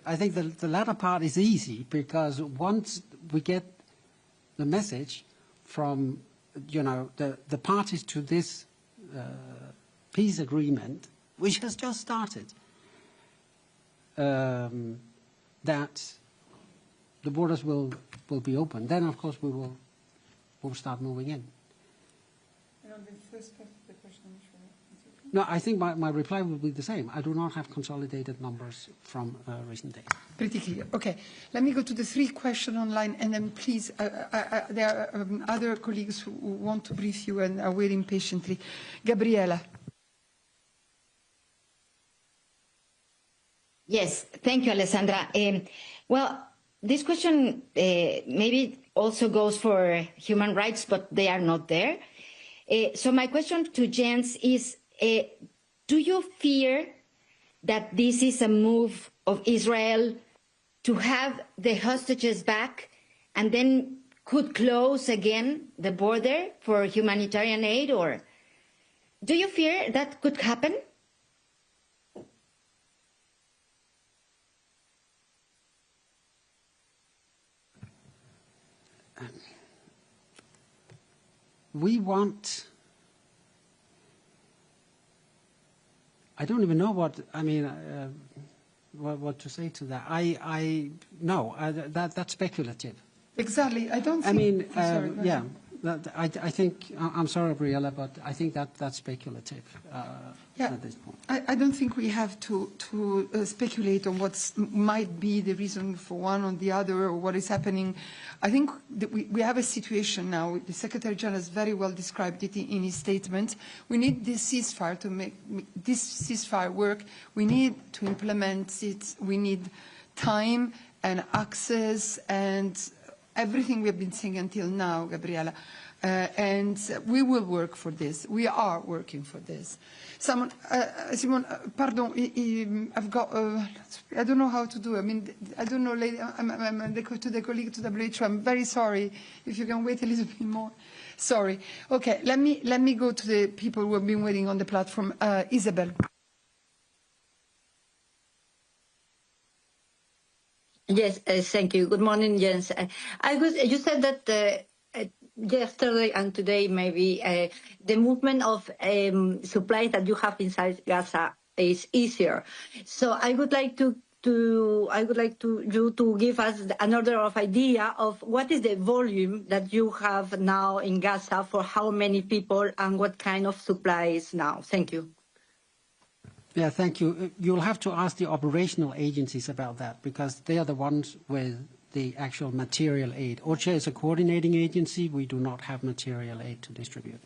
I think the latter part is easy, because once we get the message from the parties to this peace agreement, which has just started, that the borders will be open, then of course we'll start moving in. And on the first part of the question, no, I think my reply will be the same. I do not have consolidated numbers from recent days. Pretty clear. Okay, let me go to the 3 questions online, and then please, there are other colleagues who want to brief you and are waiting patiently. Gabriela. Yes, thank you, Alessandra. Well, this question maybe also goes for human rights, but they are not there. So my question to Jens is, do you fear that this is a move of Israel to have the hostages back and then could close again the border for humanitarian aid? Or do you fear that could happen? We want, I don't even know what to say to that. That's speculative. Exactly. I don't think. Yeah. I think, I'm sorry, Gabriela, but I think that's speculative at this point. I don't think we have to speculate on what might be the reason for one or the other, or what is happening. I think that we have a situation now. The Secretary General has very well described it in his statement. We need this ceasefire to make this ceasefire work. We need to implement it. We need time and access and everything we have been saying until now, Gabriela. And we will work for this. We are working for this. Simon, pardon, I've got, I don't know how to do it. I don't know, lady, to the colleague to WHO, I'm very sorry. If you can wait a little bit more. Sorry. Okay, let me go to the people who have been waiting on the platform. Isabel. Yes, thank you. Good morning, Jens. You said that yesterday and today maybe the movement of supplies that you have inside Gaza is easier. So I would like you to give us an order of idea of what is the volume that you have now in Gaza, for how many people, and what kind of supplies now. Thank you. Yeah, thank you. You'll have to ask the operational agencies about that, because they are the ones with the actual material aid. OCHA is a coordinating agency. We do not have material aid to distribute.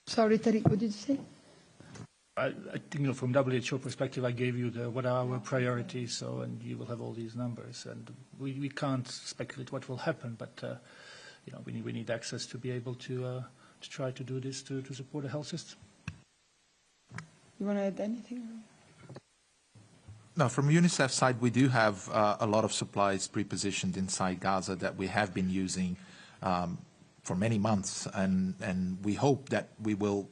Sorry, Tariq, what did you say? I think, from WHO perspective, I gave you what are our priorities, so, and you will have all these numbers. And we can't speculate what will happen, but we need access to be able to try to do this to support the health system. You want to add anything? No, from UNICEF side, we do have a lot of supplies pre-positioned inside Gaza that we have been using for many months, and we hope that we will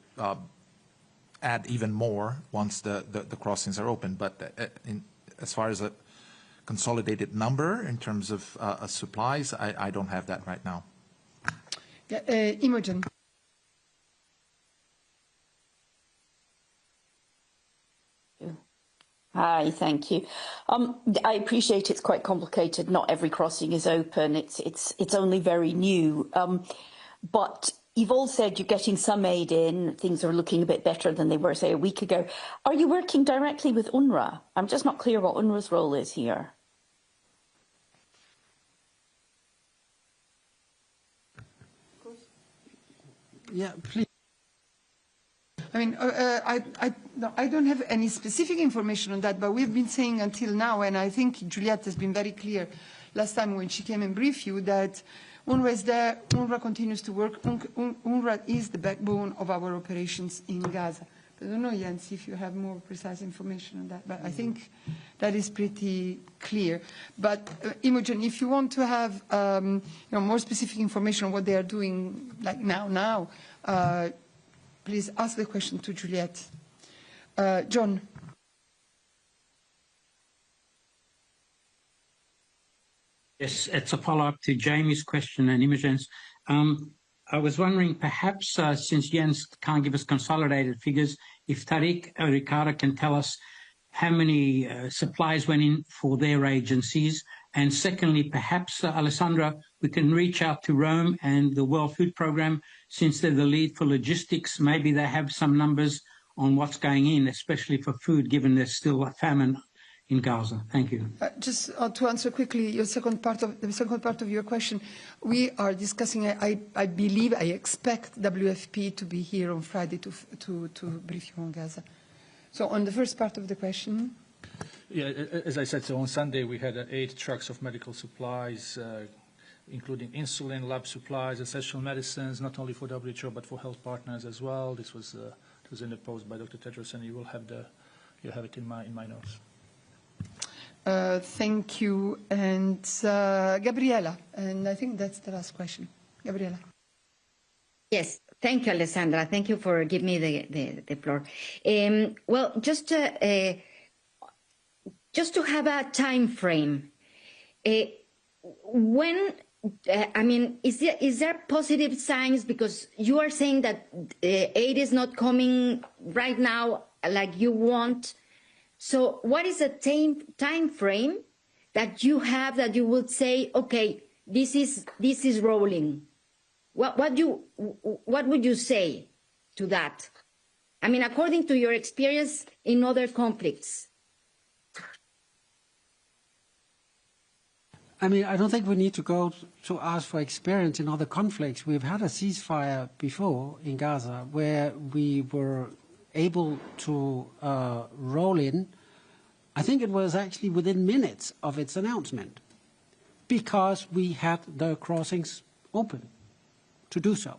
add even more once the crossings are open. But as far as a consolidated number in terms of supplies, I don't have that right now. Yeah, Imogen. Hi, thank you. I appreciate it's quite complicated. Not every crossing is open. It's only very new. But you've all said you're getting some aid in. Things are looking a bit better than they were, say, a week ago. Are you working directly with UNRWA? I'm just not clear what UNRWA's role is here. Yeah, please. I mean, I don't have any specific information on that, but we've been saying until now, and I think Juliette has been very clear last time when she came and briefed you, that UNRWA is there, UNRWA continues to work, UNRWA is the backbone of our operations in Gaza. I don't know, Jens, if you have more precise information on that, but I think that is pretty clear. But Imogen, if you want to have more specific information on what they are doing, like now, please ask the question to Juliette. John. Yes, it's a follow-up to Jamie's question and Imogen's. I was wondering, perhaps, since Jens can't give us consolidated figures, if Tariq or Ricardo can tell us how many supplies went in for their agencies. And secondly, perhaps, Alessandra, we can reach out to Rome and the World Food Programme, since they're the lead for logistics. Maybe they have some numbers on what's going in, especially for food, given there's still a famine in Gaza. Thank you. Just to answer quickly your second part of your question, we are discussing. I believe, I expect WFP to be here on Friday to brief you on Gaza. So on the first part of the question. Yeah, as I said, so on Sunday we had 8 trucks of medical supplies, including insulin, lab supplies, essential medicines, not only for WHO but for health partners as well. This was in the post by Dr. Tedros, and you will have it in my notes. Thank you, and Gabriela, and I think that's the last question. Gabriela. Yes, thank you, Alessandra. Thank you for giving me the floor. Well, just to have a time frame, when I mean, is there positive signs, because you are saying that aid is not coming right now like you want. So what is the time frame that you have that you would say, okay, this is rolling? What would you say to that? I mean, according to your experience in other conflicts. I mean, I don't think we need to go to ask for experience in other conflicts. We've had a ceasefire before in Gaza where we were able to roll in. I think it was actually within minutes of its announcement, because we had the crossings open to do so.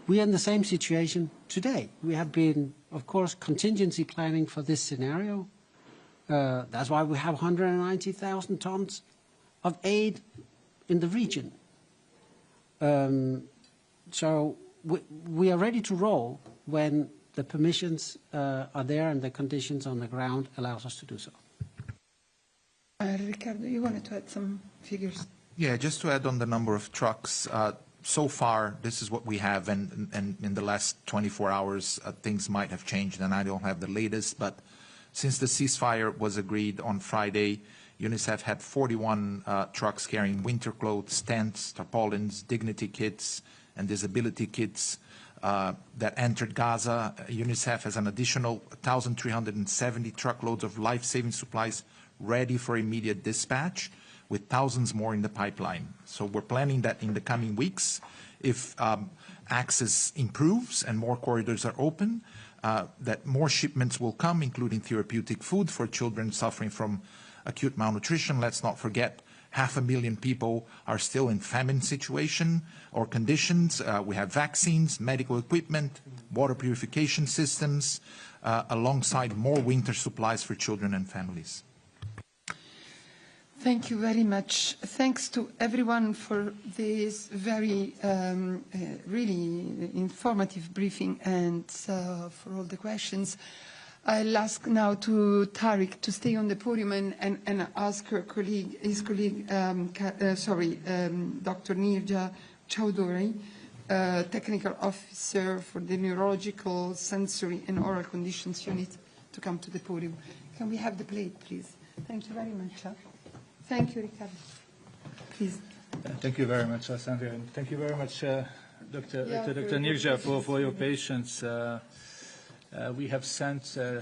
We are in the same situation today. We have been, of course, contingency planning for this scenario. That's why we have 190,000 tons of aid in the region. So we are ready to roll when the permissions are there and the conditions on the ground allows us to do so. Ricardo, you wanted to add some figures? Yeah, just to add on the number of trucks. So far, this is what we have, and in the last 24 hours, things might have changed, and I don't have the latest, but since the ceasefire was agreed on Friday, UNICEF had 41 trucks carrying winter clothes, tents, tarpaulins, dignity kits, and disability kits that entered Gaza. UNICEF has an additional 1,370 truckloads of life-saving supplies ready for immediate dispatch. with thousands more in the pipeline. So we're planning that in the coming weeks, if access improves and more corridors are open, that more shipments will come, including therapeutic food for children suffering from acute malnutrition. Let's not forget 500,000 people are still in famine situation or conditions. We have vaccines, medical equipment, water purification systems, alongside more winter supplies for children and families. Thank you very much. Thanks to everyone for this very, really informative briefing and for all the questions. I'll ask now to Tariq to stay on the podium and ask his colleague, Dr. Nirja Chowdhury, Technical Officer for the Neurological, Sensory and Oral Conditions Unit, to come to the podium. Can we have the plate, please? Thank you very much. Thank you, Ricardo. Please. Thank you very much, Sandra, and thank you very much, Dr. Nirja, for your patience. We have sent to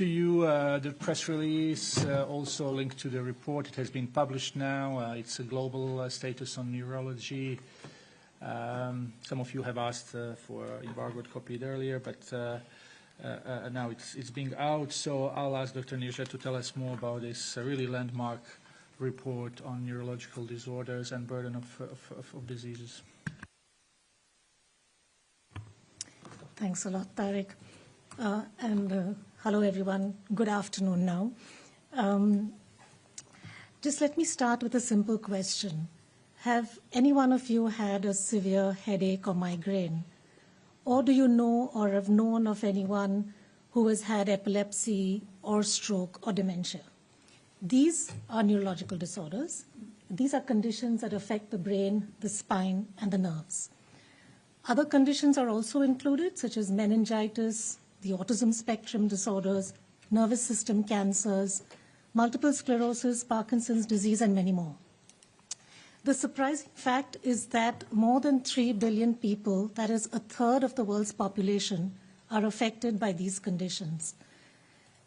you the press release, also linked to the report. It has been published now. It's a global status on neurology. Some of you have asked for embargoed copy earlier, but now it's being out. So I'll ask Dr. Nirja to tell us more about this really landmark report on neurological disorders and burden of diseases. Thanks a lot, Tariq. Hello, everyone. Good afternoon now. Just let me start with a simple question. Have any one of you had a severe headache or migraine? Or do you know or have known of anyone who has had epilepsy or stroke or dementia? These are neurological disorders. These are conditions that affect the brain, the spine, and the nerves. Other conditions are also included, such as meningitis, the autism spectrum disorders, nervous system cancers, multiple sclerosis, Parkinson's disease, and many more. The surprising fact is that more than 3 billion people, that is a third of the world's population, are affected by these conditions.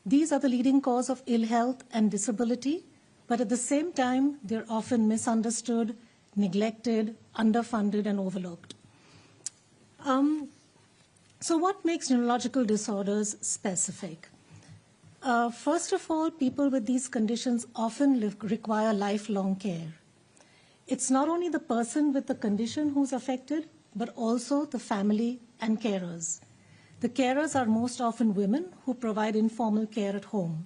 These are the leading cause of ill health and disability, but at the same time, they're often misunderstood, neglected, underfunded, and overlooked. So what makes neurological disorders specific? First of all, people with these conditions often require lifelong care. It's not only the person with the condition who's affected, but also the family and carers. The carers are most often women who provide informal care at home.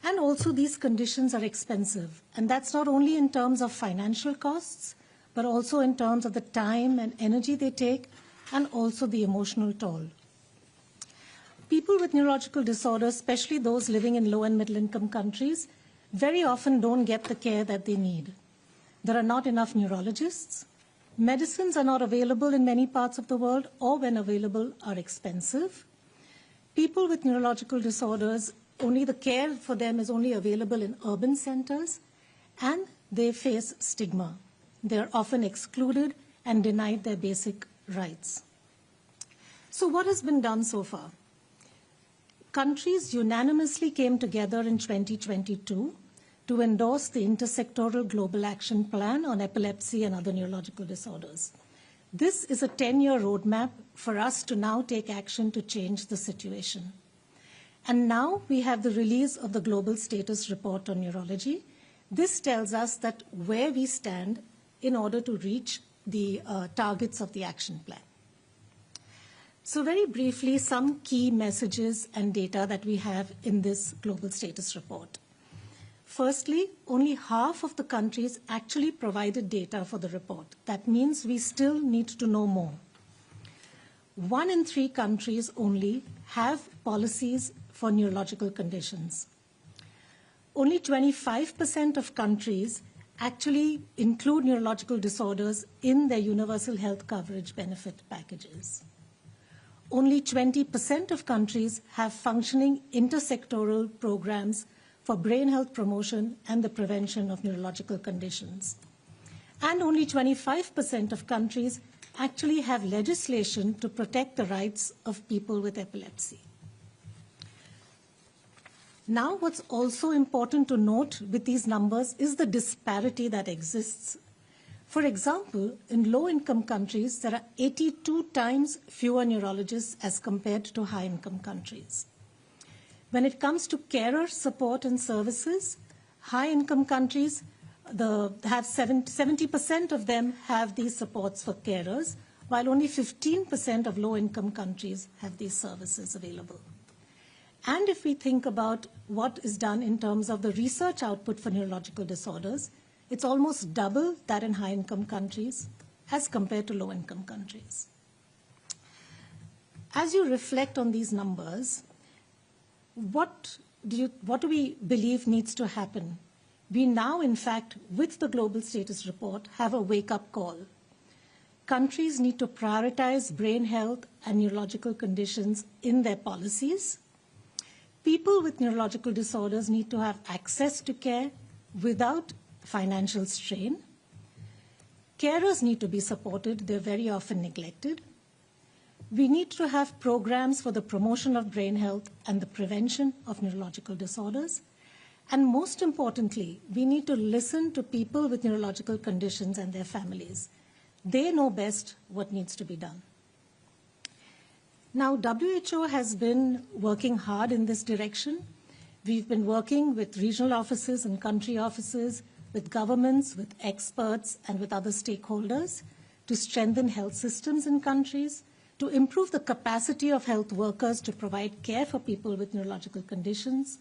And also these conditions are expensive. And that's not only in terms of financial costs, but also in terms of the time and energy they take, and also the emotional toll. People with neurological disorders, especially those living in low and middle income countries, very often don't get the care that they need. There are not enough neurologists. Medicines are not available in many parts of the world, or when available, are expensive. People with neurological disorders, only the care for them is only available in urban centers, and they face stigma. They're often excluded and denied their basic rights. So what has been done so far? Countries unanimously came together in 2022 to endorse the Intersectoral Global Action Plan on Epilepsy and Other Neurological Disorders. This is a 10-year roadmap for us to now take action to change the situation. And now we have the release of the Global Status Report on Neurology. This tells us that where we stand in order to reach the targets of the action plan. So very briefly, some key messages and data that we have in this Global Status Report. Firstly, only half of the countries actually provided data for the report. That means we still need to know more. 1 in 3 countries only have policies for neurological conditions. Only 25% of countries actually include neurological disorders in their universal health coverage benefit packages. Only 20% of countries have functioning intersectoral programs for brain health promotion and the prevention of neurological conditions. And only 25% of countries actually have legislation to protect the rights of people with epilepsy. Now, what's also important to note with these numbers is the disparity that exists. For example, in low-income countries, there are 82 times fewer neurologists as compared to high-income countries. When it comes to carer support and services, high-income countries have 70% of them have these supports for carers, while only 15% of low-income countries have these services available. And if we think about what is done in terms of the research output for neurological disorders, it's almost double that in high-income countries as compared to low-income countries. As you reflect on these numbers, what do we believe needs to happen? We now, in fact, with the Global Status Report, have a wake-up call. Countries need to prioritize brain health and neurological conditions in their policies. People with neurological disorders need to have access to care without financial strain. Carers need to be supported. They're very often neglected. We need to have programs for the promotion of brain health and the prevention of neurological disorders. And most importantly, we need to listen to people with neurological conditions and their families. They know best what needs to be done. Now, WHO has been working hard in this direction. We've been working with regional offices and country offices, with governments, with experts, and with other stakeholders to strengthen health systems in countries, to improve the capacity of health workers to provide care for people with neurological conditions,